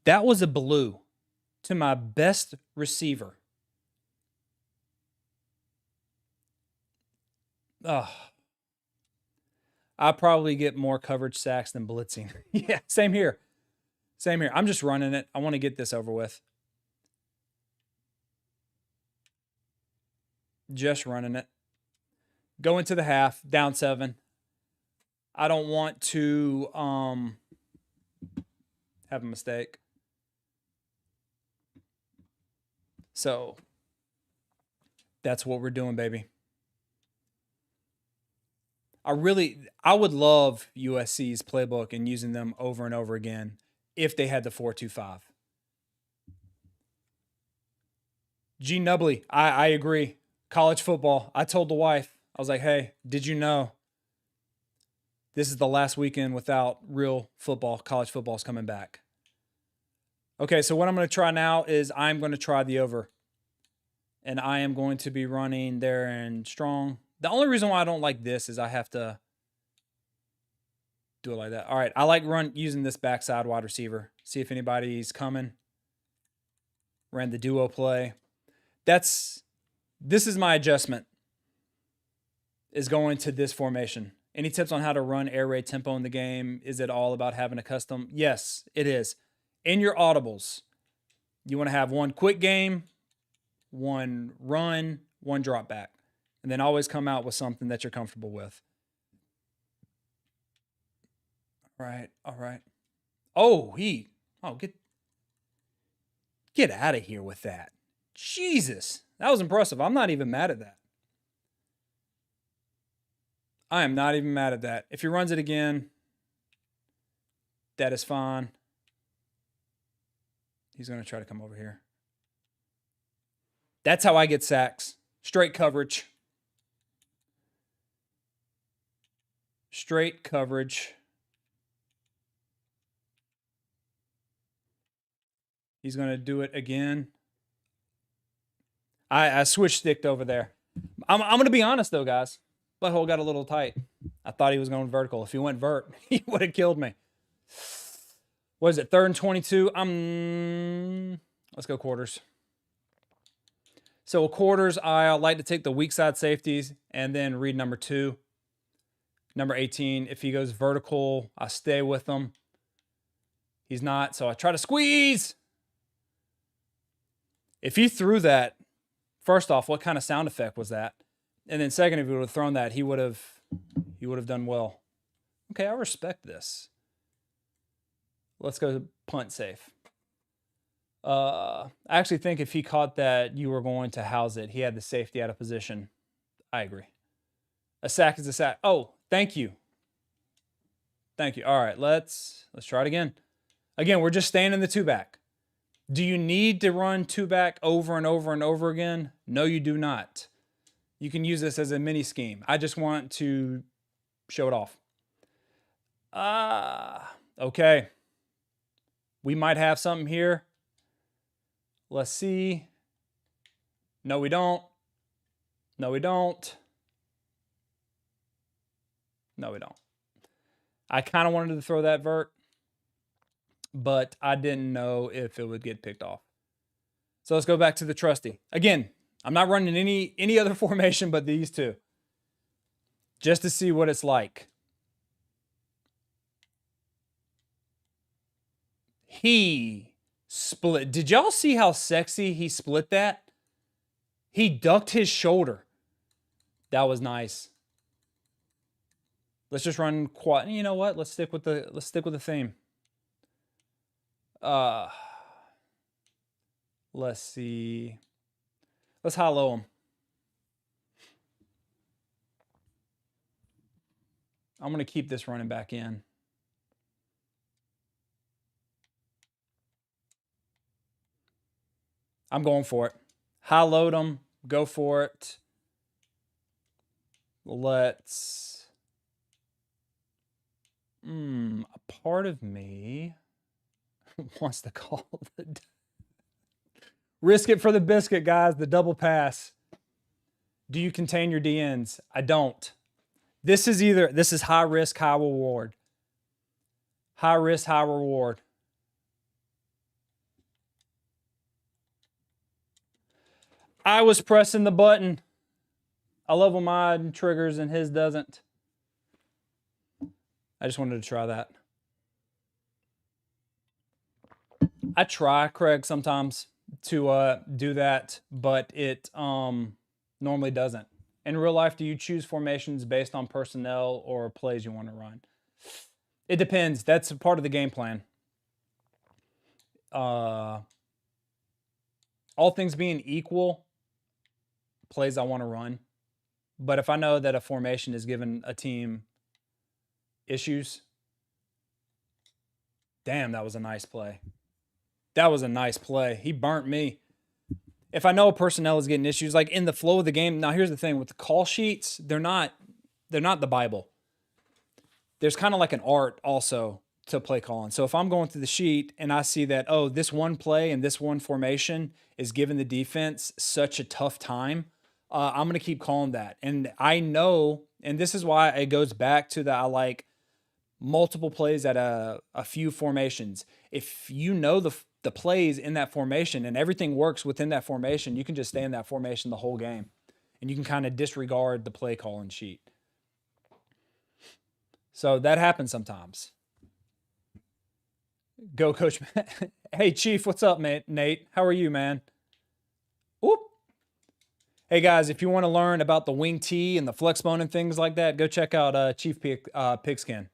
That was a blue to my best receiver. Oh. I probably get more coverage sacks than blitzing. Yeah, same here. Same here. I'm just running it. I want to get this over with. Just running it. Go into the half, down 7. I don't want to have a mistake. So that's what we're doing, baby. I would love USC's playbook and using them over and over again if they had the 4-2-5. G. Nubley, I agree. College football. I told the wife, I was like, hey, did you know this is the last weekend without real football? College football is coming back. Okay, so what I'm going to try now is I'm going to try the over. And I am going to be running there and strong. The only reason why I don't like this is I have to do it like that. All right, I like using this backside wide receiver. See if anybody's coming. Ran the duo play. This is my adjustment, is going to this formation. Any tips on how to run air raid tempo in the game? Is it all about having a custom? Yes, it is. In your audibles, you want to have one quick game, one run, one drop back. And then always come out with something that you're comfortable with. All right, all right. Oh, get out of here with that. Jesus, that was impressive. I'm not even mad at that. I am not even mad at that. If he runs it again, that is fine. He's going to try to come over here. That's how I get sacks. Straight coverage. Straight coverage. He's going to do it again. I switch-sticked over there. I'm going to be honest, though, guys. Butthole got a little tight. I thought he was going vertical. If he went vert, he would have killed me. What is it, 3rd and 22? Let's go quarters. So quarters, I like to take the weak side safeties and then read number 2. Number 18, if he goes vertical, I stay with him. He's not, so I try to squeeze. If he threw that, first off, what kind of sound effect was that? And then second, if he would have thrown that, he would have done well. Okay, I respect this. Let's go punt safe. I actually think if he caught that, you were going to house it. He had the safety out of position. I agree. A sack is a sack. Oh, thank you. Thank you. All right, let's try it again. Again, we're just staying in the 2-back. Do you need to run 2-back over and over and over again? No, you do not. You can use this as a mini scheme. I just want to show it off. Okay. We might have something here. Let's see. No, we don't. No, we don't. No, we don't. I kind of wanted to throw that vert, but I didn't know if it would get picked off. So let's go back to the trusty. Again, I'm not running any other formation but these two, just to see what it's like. He split. Did y'all see how sexy he split that? He ducked his shoulder. That was nice. Let's just run quad. You know what? Let's stick with the theme. Let's see. Let's high-low him. I'm going to keep this running back in. I'm going for it. High-load him. Go for it. Let's... a part of me wants to call the... Risk it for the biscuit, guys. The double pass. Do you contain your DNs? I don't. This is high risk, high reward. High risk, high reward. I was pressing the button. I love when mine triggers and his doesn't. I just wanted to try that. I try, Craig, sometimes to do that, but it normally doesn't. In real life, do you choose formations based on personnel or plays you want to run? It depends. That's part of the game plan. All things being equal, plays I want to run. But if I know that a formation is giving a team issues, damn, that was a nice play. That was a nice play. He burnt me. If I know a personnel is getting issues, like in the flow of the game. Now, here's the thing with the call sheets, they're not the Bible. There's kind of like an art also to play calling. So if I'm going through the sheet and I see that, oh, this one play and this one formation is giving the defense such a tough time, I'm going to keep calling that. And I know, and this is why it goes back to that I like multiple plays at a few formations. If you know the plays in that formation and everything works within that formation, you can just stay in that formation the whole game. And you can kind of disregard the play calling sheet. So that happens sometimes. Go, Coach. Hey, Chief, what's up, man? Nate, how are you, man? Oop. Hey, guys, if you want to learn about the wing tee and the flex bone and things like that, go check out Chief Pigskin.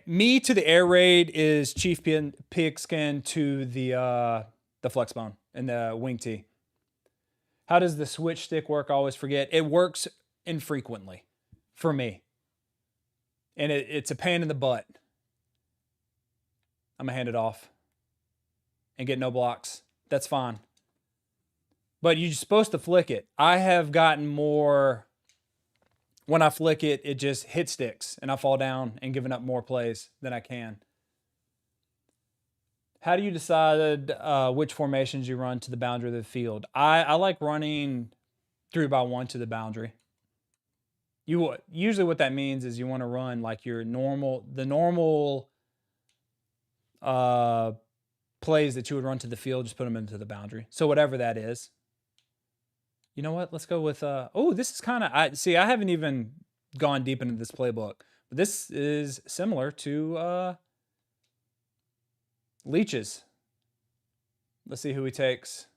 Me to the air raid is Chief Pigskin to the flex bone and the wing tee. How does the switch stick work? I always forget. It works infrequently for me. And it's a pain in the butt. I'm going to hand it off and get no blocks. That's fine. But you're supposed to flick it. I have gotten more... When I flick it, it just hit sticks and I fall down and giving up more plays than I can. How do you decide which formations you run to the boundary of the field? I like running 3x1 to the boundary. Usually what that means is you want to run like the normal plays that you would run to the field, just put them into the boundary. So whatever that is. You know what? Let's go with, this is kind of, I haven't even gone deep into this playbook, but this is similar to Leach's. Let's see who he takes.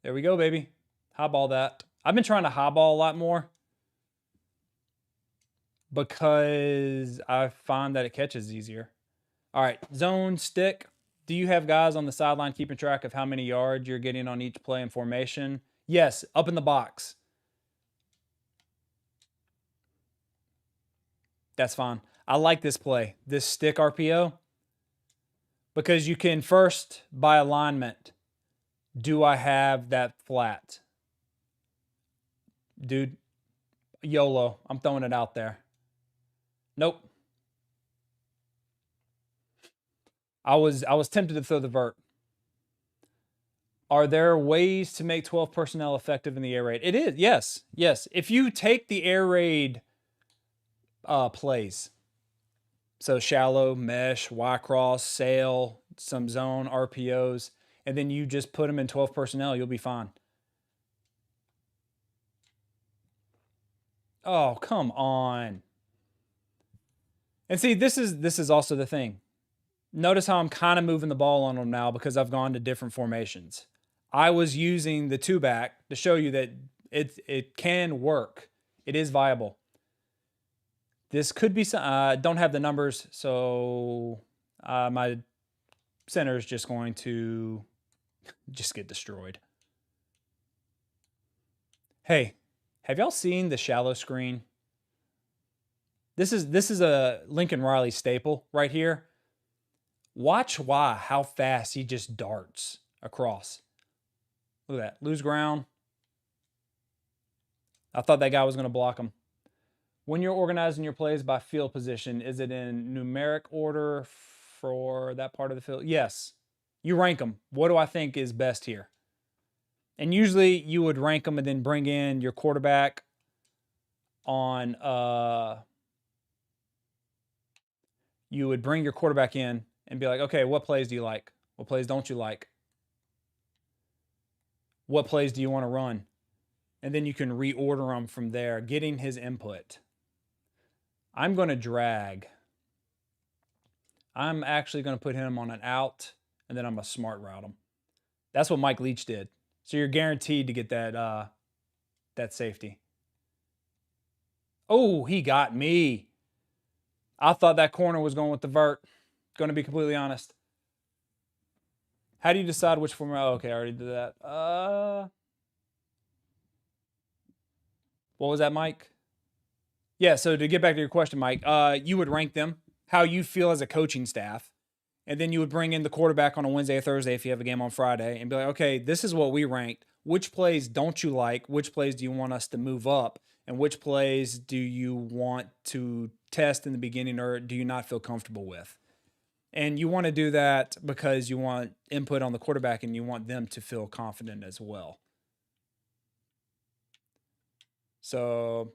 There we go, baby. Highball that. I've been trying to highball a lot more because I find that it catches easier. All right, zone stick. Do you have guys on the sideline keeping track of how many yards you're getting on each play in formation? Yes, up in the box. That's fine. I like this play, this stick RPO, because you can first, by alignment, do I have that flat? Dude, YOLO, I'm throwing it out there. Nope. I was tempted to throw the vert. Are there ways to make 12 personnel effective in the air raid? It is, yes. If you take the air raid plays, so shallow, mesh, Y-cross, sail, some zone RPOs, and then you just put them in 12 personnel. You'll be fine. Oh, come on. And see, this is also the thing. Notice how I'm kind of moving the ball on them now because I've gone to different formations. I was using the 2-back to show you that it can work. It is viable. This could be some. Don't have the numbers, so my center is just going to just get destroyed. Hey, have y'all seen the shallow screen? This is a Lincoln Riley staple right here. Watch how fast he just darts across. Look at that. Lose ground. I thought that guy was going to block him. When you're organizing your plays by field position, is it in numeric order for that part of the field? Yes. You rank them. What do I think is best here? And usually you would rank them and then bring in your quarterback on you would bring your quarterback in and be like, okay, what plays do you like? What plays don't you like? What plays do you want to run? And then you can reorder them from there, getting his input. I'm going to drag. I'm actually going to put him on an out, and then I'm going to smart route him. That's what Mike Leach did. So you're guaranteed to get that safety. Oh, he got me. I thought that corner was going with the vert. Going to be completely honest. How do you decide which format? Oh, okay, I already did that. What was that, Mike? Yeah, so to get back to your question, Mike, you would rank them, how you feel as a coaching staff, and then you would bring in the quarterback on a Wednesday or Thursday if you have a game on Friday and be like, okay, this is what we ranked. Which plays don't you like? Which plays do you want us to move up? And which plays do you want to test in the beginning or do you not feel comfortable with? And you want to do that because you want input on the quarterback and you want them to feel confident as well. So,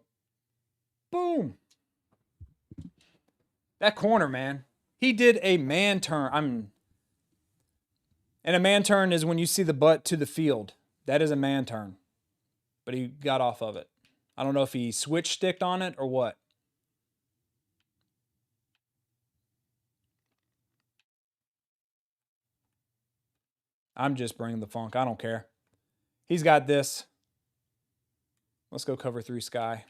boom. That corner, man. He did a man turn. And a man turn is when you see the butt to the field. That is a man turn. But he got off of it. I don't know if he switch sticked on it or what. I'm just bringing the funk. I don't care. He's got this. Let's go cover 3 sky.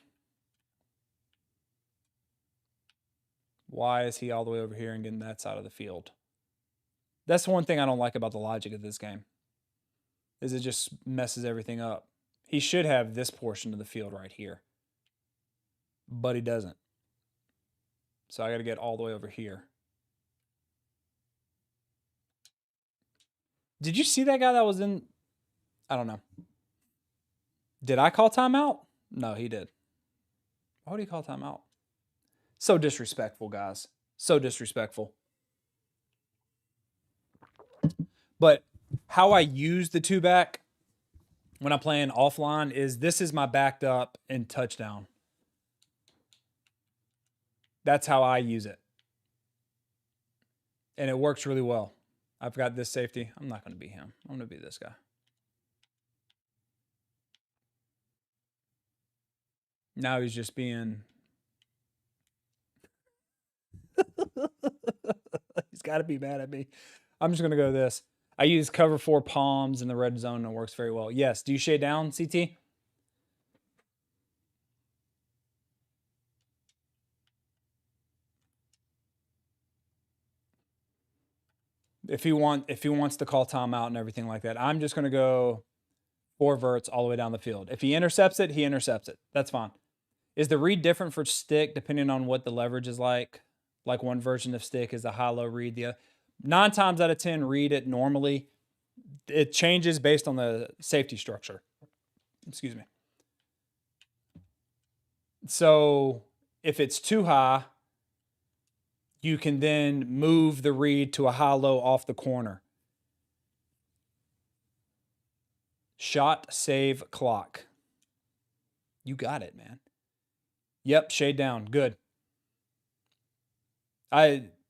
Why is he all the way over here and getting that side of the field? That's one thing I don't like about the logic of this game. Is it just messes everything up. He should have this portion of the field right here. But he doesn't. So I got to get all the way over here. Did you see that guy that was in? I don't know. Did I call timeout? No, he did. Why would he call timeout? So disrespectful, guys. So disrespectful. But how I use the 2-back when I'm playing offline is this is my backed up and touchdown. That's how I use it. And it works really well. I've got this safety. I'm not going to be him. I'm going to be this guy. Now he's just being... He's got to be mad at me. I'm just going to go this. I use cover 4 palms in the red zone and it works very well. Yes. Do you shade down, CT? If he wants to call timeout and everything like that, I'm just going to go 4 verts all the way down the field. If he intercepts it, he intercepts it. That's fine. Is the read different for stick depending on what the leverage is like? Like one version of stick is a high-low read. The 9 times out of 10 read it normally. It changes based on the safety structure. Excuse me. So if it's too high, you can then move the read to a high-low off the corner. Shot, save, clock. You got it, man. Yep, shade down. Good.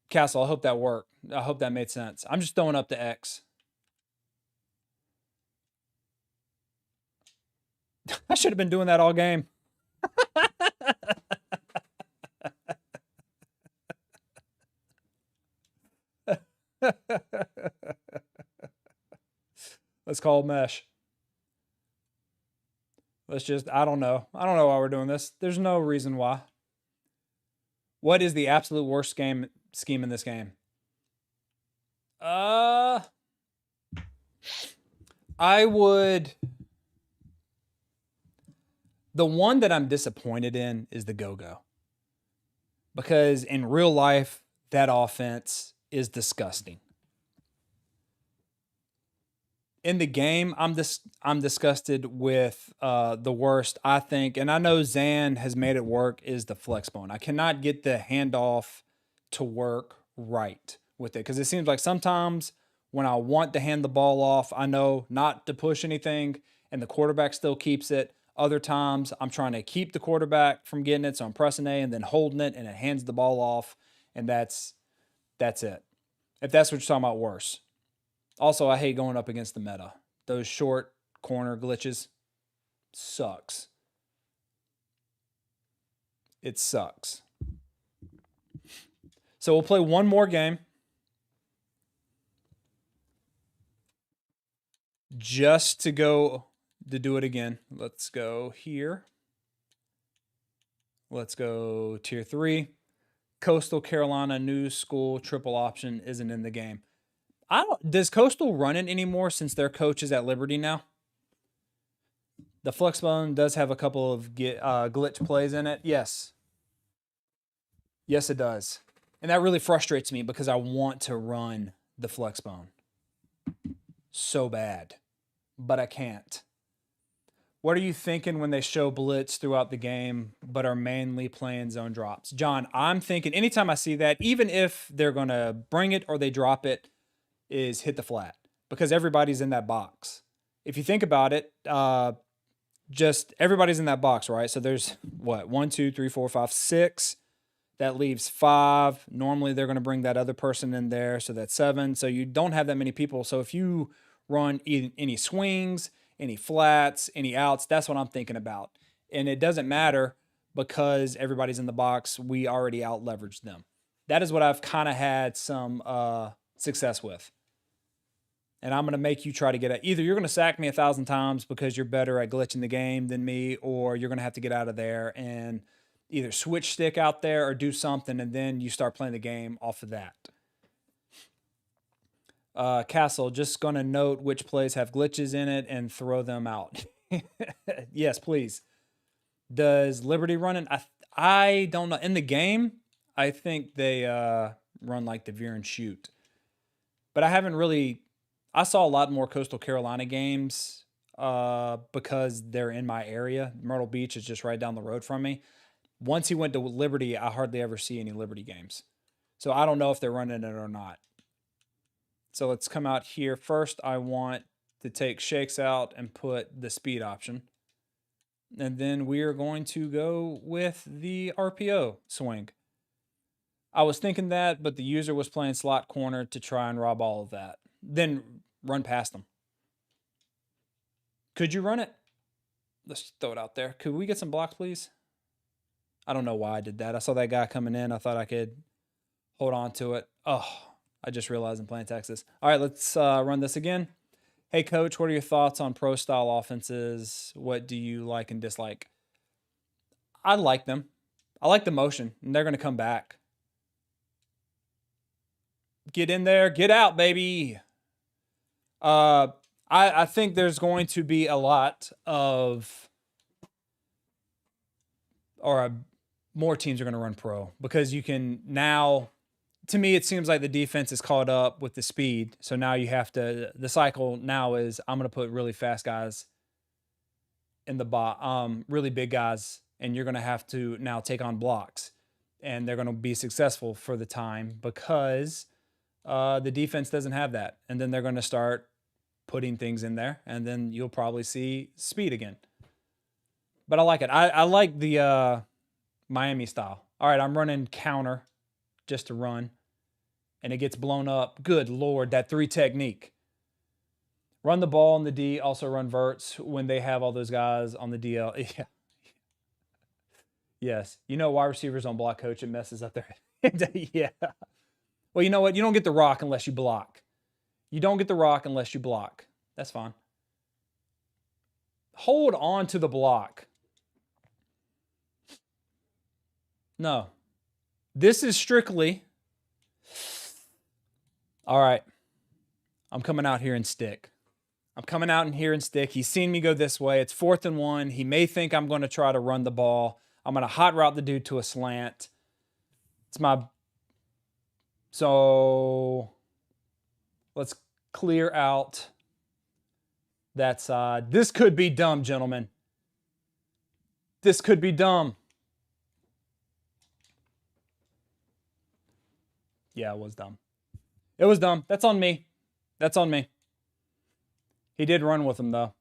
Castle, I hope that worked. I hope that made sense. I'm just throwing up the X. I should have been doing that all game. Let's call mesh. Let's just, I don't know. I don't know why we're doing this. There's no reason why. What is the absolute worst scheme in this game? I would. The one that I'm disappointed in is the go-go. Because in real life, that offense is disgusting. In the game, I'm disgusted with the worst, I think, and I know Zan has made it work, is the flex bone. I cannot get the handoff to work right with it because it seems like sometimes when I want to hand the ball off, I know not to push anything and the quarterback still keeps it. Other times I'm trying to keep the quarterback from getting it, so I'm pressing A and then holding it and it hands the ball off, and that's it. If that's what you're talking about, worse. Also, I hate going up against the meta. Those short corner glitches sucks. It sucks. So we'll play one more game. Just to do it again. Let's go here. Let's go tier 3. Coastal Carolina New School triple option isn't in the game. Does Coastal run it anymore since their coach is at Liberty now? The Flexbone does have a couple of glitch plays in it. Yes. Yes, it does. And that really frustrates me because I want to run the Flexbone so bad, but I can't. What are you thinking when they show blitz throughout the game, but are mainly playing zone drops? John, I'm thinking anytime I see that, even if they're going to bring it or they drop it, is hit the flat because everybody's in that box. If you think about it, just everybody's in that box, right? So there's what, 1, 2, 3, 4, 5, 6. That leaves 5. Normally they're going to bring that other person in there, so that's 7. So you don't have that many people. So if you run any swings, any flats, any outs, that's what I'm thinking about. And it doesn't matter because everybody's in the box. We already out leveraged them. That is what I've kind of had some success with. And I'm going to make you try to get out. Either you're going to sack me 1,000 times because you're better at glitching the game than me, or you're going to have to get out of there and either switch stick out there or do something, and then you start playing the game off of that. Castle, just going to note which plays have glitches in it and throw them out. Yes, please. Does Liberty run it? I don't know. In the game, I think they run like the veer and shoot. But I haven't really... I saw a lot more Coastal Carolina games because they're in my area. Myrtle Beach is just right down the road from me. Once he went to Liberty, I hardly ever see any Liberty games. So I don't know if they're running it or not. So let's come out here. First, I want to take shakes out and put the speed option. And then we are going to go with the RPO swing. I was thinking that, but the user was playing slot corner to try and rob all of that. Then run past them. Could you run it? Let's throw it out there. Could we get some blocks, please? I don't know why I did that. I saw that guy coming in. I thought I could hold on to it. Oh, I just realized I'm playing Texas. All right, let's run this again. Hey, Coach, what are your thoughts on pro-style offenses? What do you like and dislike? I like them. I like the motion, and they're going to come back. Get in there. Get out, baby. I think there's going to be a lot of, more teams are going to run pro because you can now, to me, it seems like the defense is caught up with the speed. So now you have to, the cycle now is I'm going to put really fast guys in the really big guys, and you're going to have to now take on blocks, and they're going to be successful for the time because the defense doesn't have that. And then they're going to start putting things in there, and then you'll probably see speed again. But I like it. I like the Miami style. All right, I'm running counter just to run. and it gets blown up. Good Lord, that 3 technique. Run the ball on the D, also run verts when they have all those guys on the DL. Yeah. Yes. You know, wide receivers don't block, coach. It messes up their yeah. Well, you know what? You don't get the rock unless you block. You don't get the rock unless you block. That's fine. Hold on to the block. No. This is strictly. All right. I'm coming out here and stick. I'm coming out in here and stick. He's seen me go this way. It's 4th and 1. He may think I'm going to try to run the ball. I'm going to hot route the dude to a slant. It's my... So let's clear out that side. This could be dumb, gentlemen. This could be dumb. Yeah, it was dumb. It was dumb. That's on me. That's on me. He did run with him, though.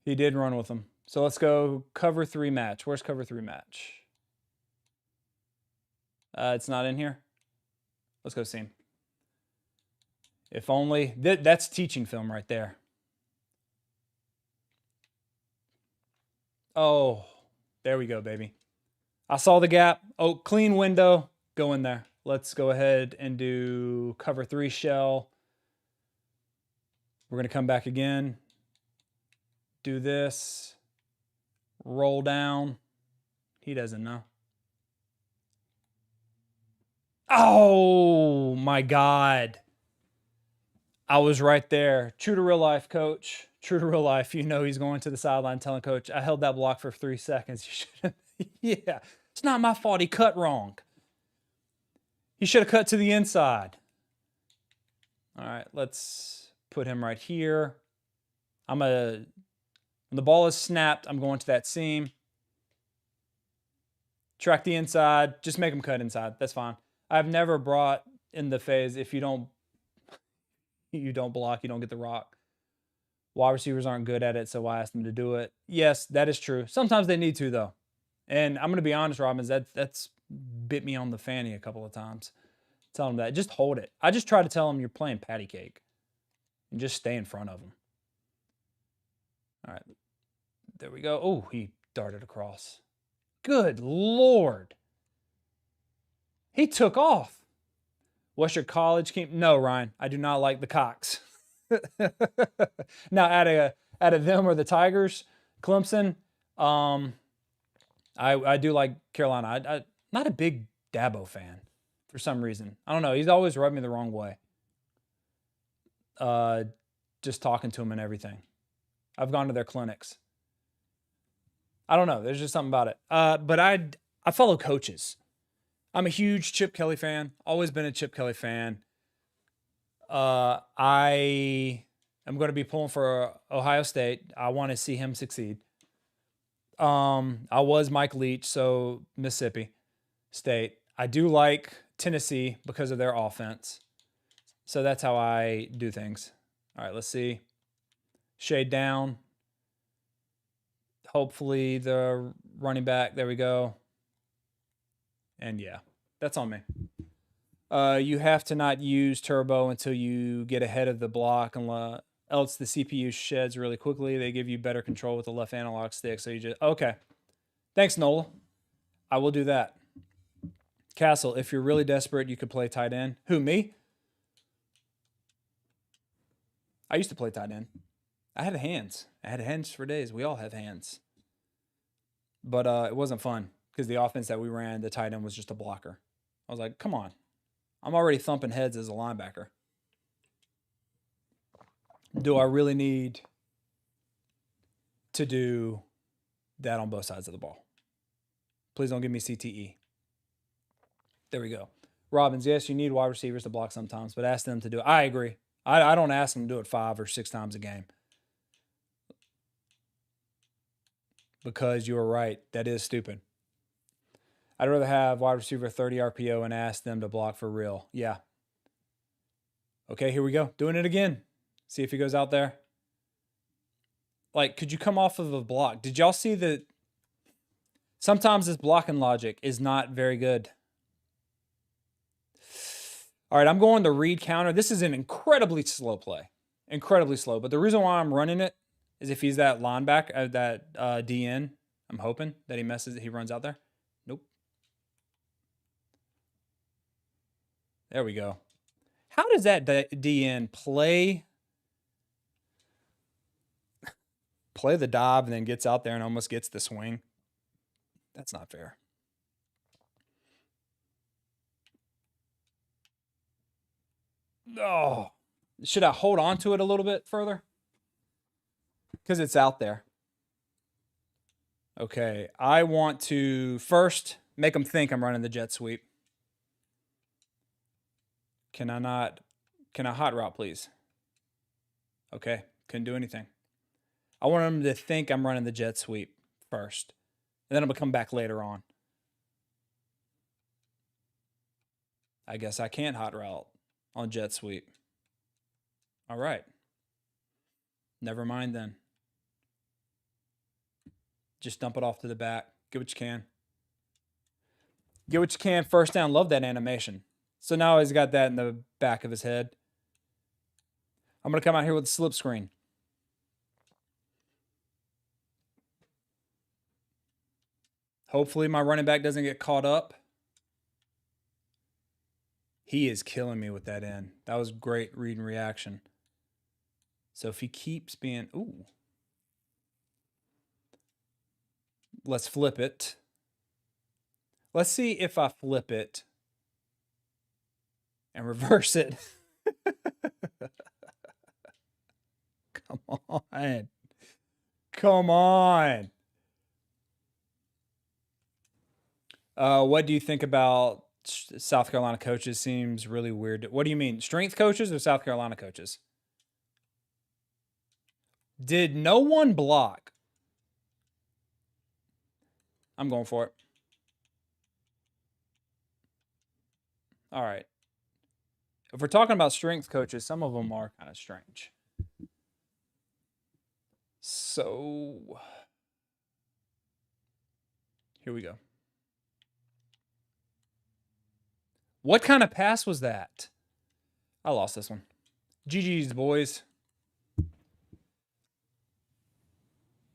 He did run with him. So let's go cover 3 match. Where's cover 3 match? It's not in here. Let's go see him. If only. That's teaching film right there. Oh, there we go, baby. I saw the gap. Oh, clean window. Go in there. Let's go ahead and do cover 3 shell. We're going to come back again. Do this. Roll down. He doesn't know. Oh, my God. I was right there. True to real life, coach. True to real life. You know he's going to the sideline telling coach, I held that block for 3 seconds. You should have. Yeah. It's not my fault. He cut wrong. He should have cut to the inside. All right, let's put him right here. When the ball is snapped, I'm going to that seam. Track the inside. Just make him cut inside. That's fine. I've never brought in the phase, if you don't block, you don't get the rock. Wide receivers aren't good at it, so I asked them to do it. Yes, that is true. Sometimes they need to, though. And I'm going to be honest, Robbins, that's bit me on the fanny a couple of times. Tell them that. Just hold it. I just try to tell them you're playing patty cake. And just stay in front of them. All right. There we go. Oh, he darted across. Good Lord. He took off. What's your college team? No, Ryan. I do not like the Cox. Now, out of them or the Tigers, Clemson, I do like Carolina. I'm not a big Dabo fan for some reason. I don't know. He's always rubbed me the wrong way. Just talking to him and everything. I've gone to their clinics. I don't know. There's just something about it. But I follow coaches. I'm a huge Chip Kelly fan. Always been a Chip Kelly fan. I am going to be pulling for Ohio State. I want to see him succeed. I was Mike Leach, so Mississippi State. I do like Tennessee because of their offense. So that's how I do things. All right, let's see. Shade down. Hopefully the running back. There we go. And yeah, that's on me. You have to not use turbo until you get ahead of the block, else the CPU sheds really quickly. They give you better control with the left analog stick. So you just, okay. Thanks, Nola. I will do that. Castle, if you're really desperate, you could play tight end. Who, me? I used to play tight end. I had hands. I had hands for days. We all have hands. But it wasn't fun because the offense that we ran, the tight end was just a blocker. I was like, come on. I'm already thumping heads as a linebacker. Do I really need to do that on both sides of the ball? Please don't give me CTE. There we go. Robbins, yes, you need wide receivers to block sometimes, but ask them to do it. I agree. I don't ask them to do it 5 or 6 times a game. Because you were right. That is stupid. I'd rather have wide receiver 30 RPO and ask them to block for real. Yeah. Okay, here we go. Doing it again. See if he goes out there. Like, could you come off of a block? Did y'all see that? Sometimes this blocking logic is not very good. All right, I'm going to read counter. This is an incredibly slow play. Incredibly slow. But the reason why I'm running it is if he's that linebacker, that DN, I'm hoping that he runs out there. Nope. There we go. How does that DN play the dive and then gets out there and almost gets the swing? That's not fair. Oh, should I hold on to it a little bit further? Because it's out there. Okay, I want to first make them think I'm running the jet sweep. Can I hot route, please? Okay, couldn't do anything. I want them to think I'm running the jet sweep first. And then I'm going to come back later on. I guess I can't hot route on jet sweep. All right. Never mind then. Just dump it off to the back. Get what you can. Get what you can. First down. Love that animation. So now he's got that in the back of his head. I'm going to come out here with a slip screen. Hopefully my running back doesn't get caught up. He is killing me with that end. That was great read and reaction. So if he keeps being... Ooh. Let's flip it. Let's see if I flip it and reverse it. Come on. Come on. What do you think about South Carolina coaches? Seems really weird. What do you mean? Strength coaches or South Carolina coaches? Did no one block? I'm going for it. All right. If we're talking about strength coaches, some of them are kind of strange. So here we go. What kind of pass was that? I lost this one. GG's, boys.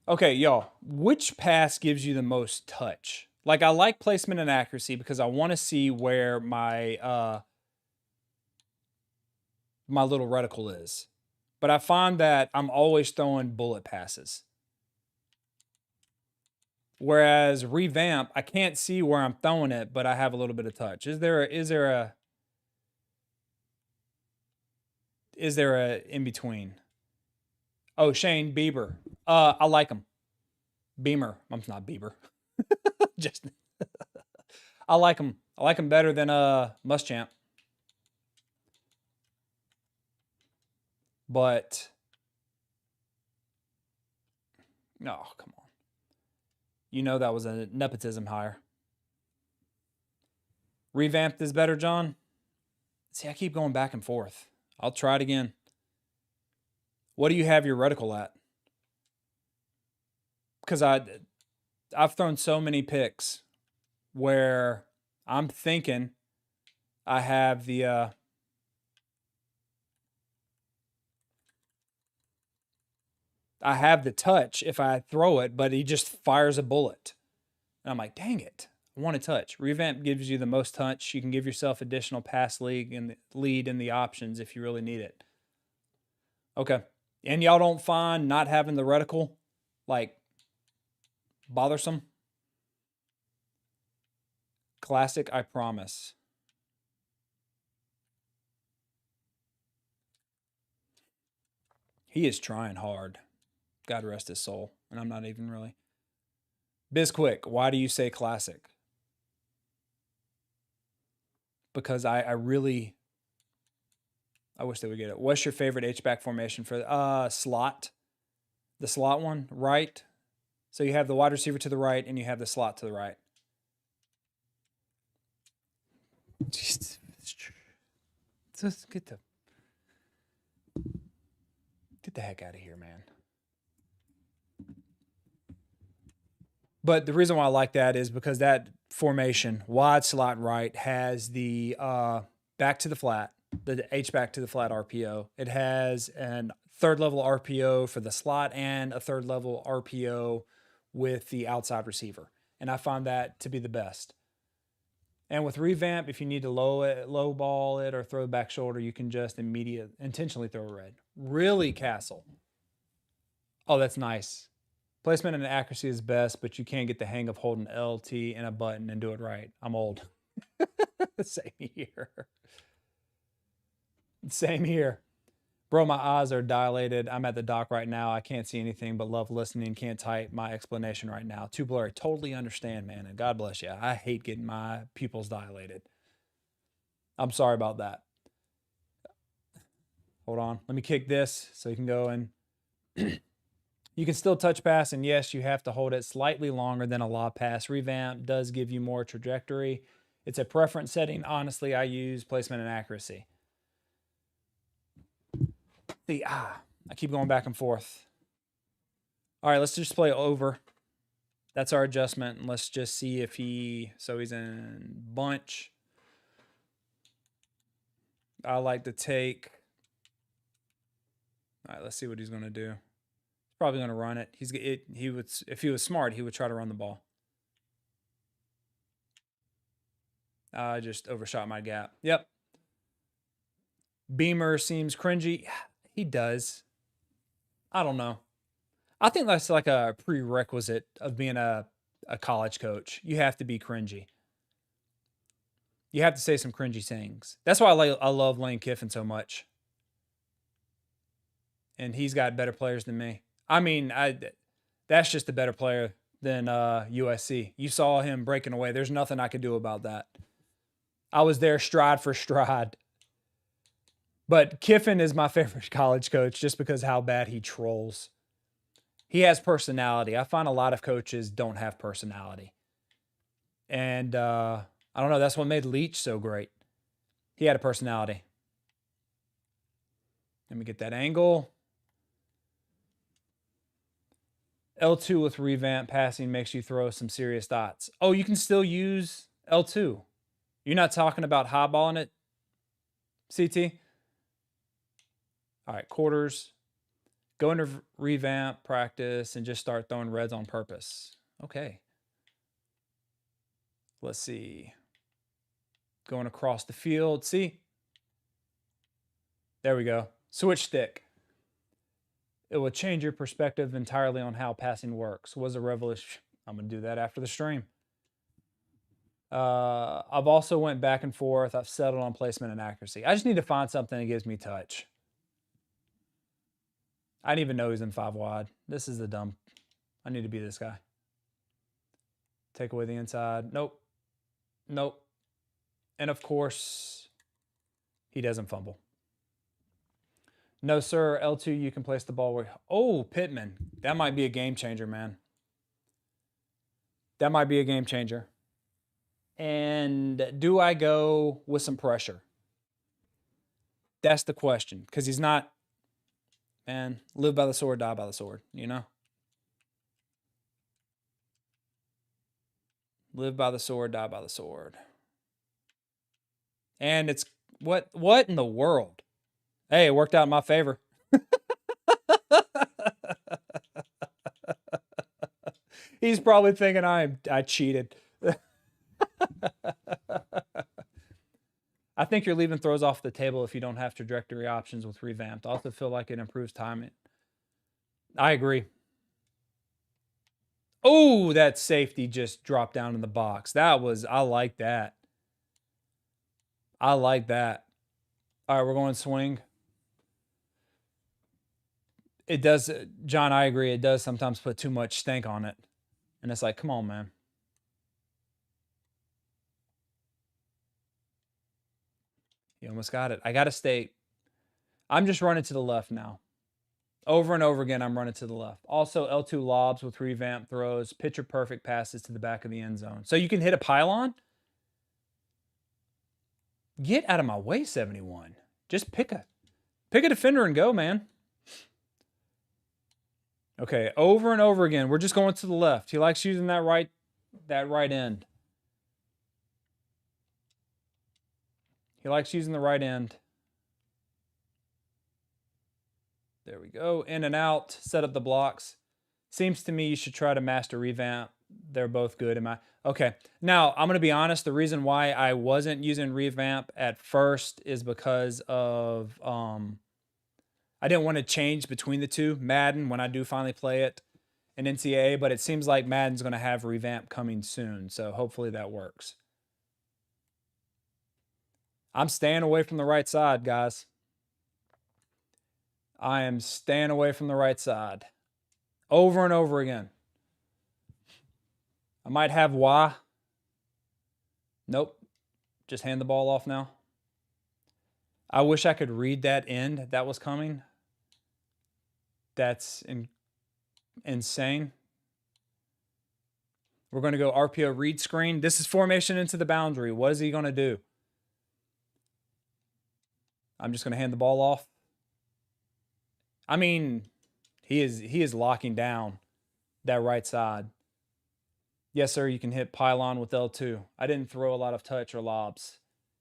Okay, y'all. Which pass gives you the most touch? Like, I like placement and accuracy because I want to see where my my little reticle is. But I find that I'm always throwing bullet passes. Whereas revamp, I can't see where I'm throwing it, but I have a little bit of touch. Is there a in between? Oh, Shane Bieber. I like him. Beamer. I'm not Bieber. Just I like him. I like him better than Muschamp. But no, come on. You know that was a nepotism hire. Revamped is better, John. See, I keep going back and forth. I'll try it again. What do you have your reticle at? Because I've thrown so many picks where I'm thinking I have the touch if I throw it, but he just fires a bullet. And I'm like, dang it. I want to touch. Revamp gives you the most touch. You can give yourself additional pass lead in the options if you really need it. Okay. And y'all don't find not having the reticle like bothersome? Classic, I promise. He is trying hard. God rest his soul. And I'm not even really. Bizquick, why do you say classic? Because I really, I wish they would get it. What's your favorite H-back formation for slot? The slot one, right? So you have the wide receiver to the right and you have the slot to the right. Just get the heck out of here, man. But the reason why I like that is because that formation, wide slot right, has the back to the flat, the H back to the flat RPO. It has an third level RPO for the slot and a third level RPO with the outside receiver. And I find that to be the best. And with revamp, if you need to low ball it or throw back shoulder, you can just intentionally throw a red. Really, Castle. Oh, that's nice. Placement and accuracy is best, but you can't get the hang of holding LT and a button and do it right. I'm old. Same here. Same here. Bro, my eyes are dilated. I'm at the dock right now. I can't see anything but love listening. Can't type my explanation right now. Too blurry. Totally understand, man. And God bless you. I hate getting my pupils dilated. I'm sorry about that. Hold on. Let me kick this so you can go and you can still touch pass. And yes, you have to hold it slightly longer than a lob pass. Revamp does give you more trajectory. It's a preference setting. Honestly, I use placement and accuracy. See, I keep going back and forth. All right, let's just play over. That's our adjustment. And let's just see if so he's in bunch. I like to take. All right, let's see what he's going to do. He's probably going to run it. He would, if he was smart, he would try to run the ball. I just overshot my gap. Yep. Beamer seems cringy. He does. I don't know. I think that's like a prerequisite of being a college coach. You have to be cringy. You have to say some cringy things. That's why I love Lane Kiffin so much. And he's got better players than me. I mean, that's just a better player than USC. You saw him breaking away. There's nothing I could do about that. I was there stride for stride. But Kiffin is my favorite college coach just because how bad he trolls. He has personality. I find a lot of coaches don't have personality. And I don't know. That's what made Leach so great. He had a personality. Let me get that angle. L2 with revamp passing makes you throw some serious dots. Oh, you can still use L2. You're not talking about highballing it, CT? All right, quarters. Go into revamp, practice, and just start throwing reds on purpose. Okay. Let's see. Going across the field. See? There we go. Switch stick. It will change your perspective entirely on how passing works. Was a revelation. I'm going to do that after the stream. I've also went back and forth. I've settled on placement and accuracy. I just need to find something that gives me touch. I didn't even know he's in 5 wide. This is the dumb. I need to be this guy. Take away the inside. Nope. Nope. And of course, he doesn't fumble. No, sir. L2, you can place the ball where. Oh, Pittman. That might be a game changer, man. That might be a game changer. And do I go with some pressure? That's the question. Because he's not. Man, live by the sword, die by the sword, you know? Live by the sword, die by the sword. And it's what in the world? Hey, it worked out in my favor. He's probably thinking I cheated. I think you're leaving throws off the table if you don't have trajectory options with revamped. I also feel like it improves timing. I agree. Oh, that safety just dropped down in the box. I like that. I like that. All right, we're going swing. It does, John, I agree. It does sometimes put too much stank on it. And it's like, come on, man. You almost got it. I got to stay. I'm just running to the left now. Over and over again, I'm running to the left. Also, L2 lobs with revamp throws, picture perfect passes to the back of the end zone. So you can hit a pylon? Get out of my way, 71. Just pick a defender and go, man. Okay, over and over again. We're just going to the left. He likes using that right end. He likes using the right end. There we go. In and out. Set up the blocks. Seems to me you should try to master revamp. They're both good. Okay. Now, I'm going to be honest. The reason why I wasn't using revamp at first is because of I didn't want to change between the two. Madden, when I do finally play it, and NCAA, but it seems like Madden's going to have revamp coming soon. So hopefully that works. I'm staying away from the right side, guys. I am staying away from the right side. Over and over again. I might have Y. Nope. Just hand the ball off now. I wish I could read that end that was coming. That's insane. We're going to go RPO read screen. This is formation into the boundary. What is he going to do? I'm just going to hand the ball off. I mean, he is locking down that right side. Yes, sir, you can hit pylon with L2. I didn't throw a lot of touch or lobs.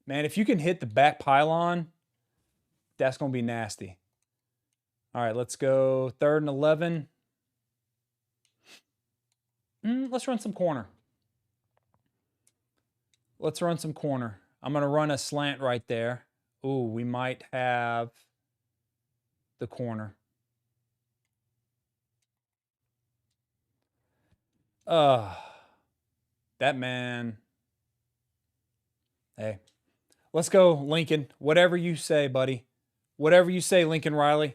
Man, if you can hit the back pylon, that's going to be nasty. All right, let's go 3rd and 11. Let's run some corner. Let's run some corner. I'm going to run a slant right there. Ooh, we might have the corner. That man. Hey, let's go, Lincoln. Whatever you say, buddy. Whatever you say, Lincoln Riley.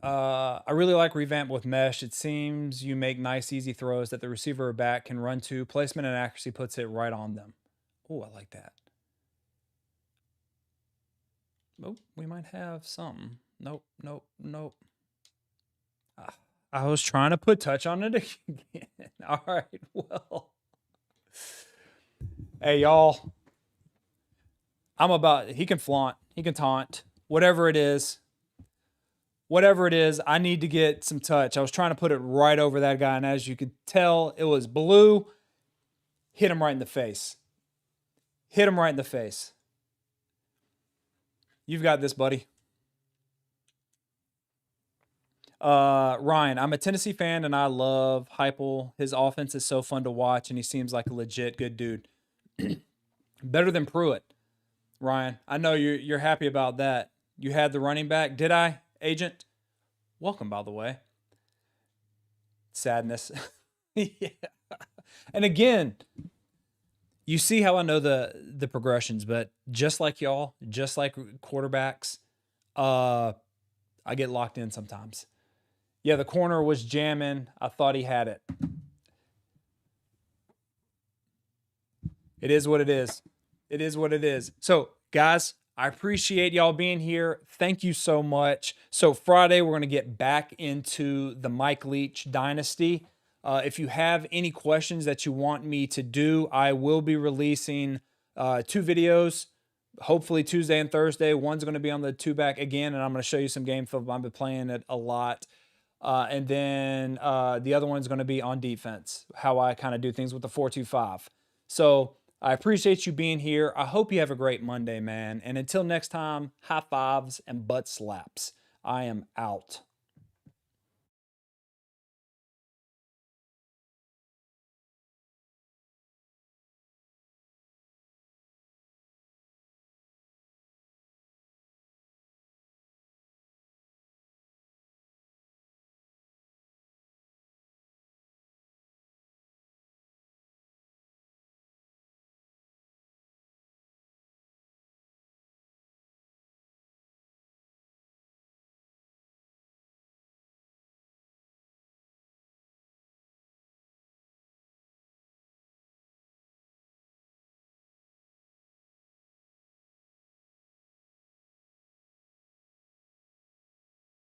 I really like revamp with mesh. It seems you make nice, easy throws that the receiver or back can run to. Placement and accuracy puts it right on them. Oh, I like that. Oh, we might have something. Nope, nope, nope. I was trying to put touch on it again. All right, well. Hey, y'all. He can flaunt. He can taunt. Whatever it is. Whatever it is, I need to get some touch. I was trying to put it right over that guy, and as you could tell, it was blue. Hit him right in the face. Hit him right in the face. You've got this, buddy. Ryan, I'm a Tennessee fan, and I love Heupel. His offense is so fun to watch, and he seems like a legit good dude. Better than Pruitt, Ryan. I know you're happy about that. You had the running back. Did I, agent? Welcome, by the way. Sadness. Yeah. And again, you see how I know the progressions, but just like y'all, just like quarterbacks, I get locked in sometimes. Yeah, the corner was jamming. I thought he had it. It is what it is. It is what it is. So, guys, I appreciate y'all being here. Thank you so much. So Friday, we're going to get back into the Mike Leach dynasty. If you have any questions that you want me to do, I will be releasing 2 videos, hopefully Tuesday and Thursday. One's going to be on the 2-back again, and I'm going to show you some game film. I've been playing it a lot. And then the other one's going to be on defense, how I kind of do things with the 4-2-5. So I appreciate you being here. I hope you have a great Monday, man. And until next time, high fives and butt slaps. I am out.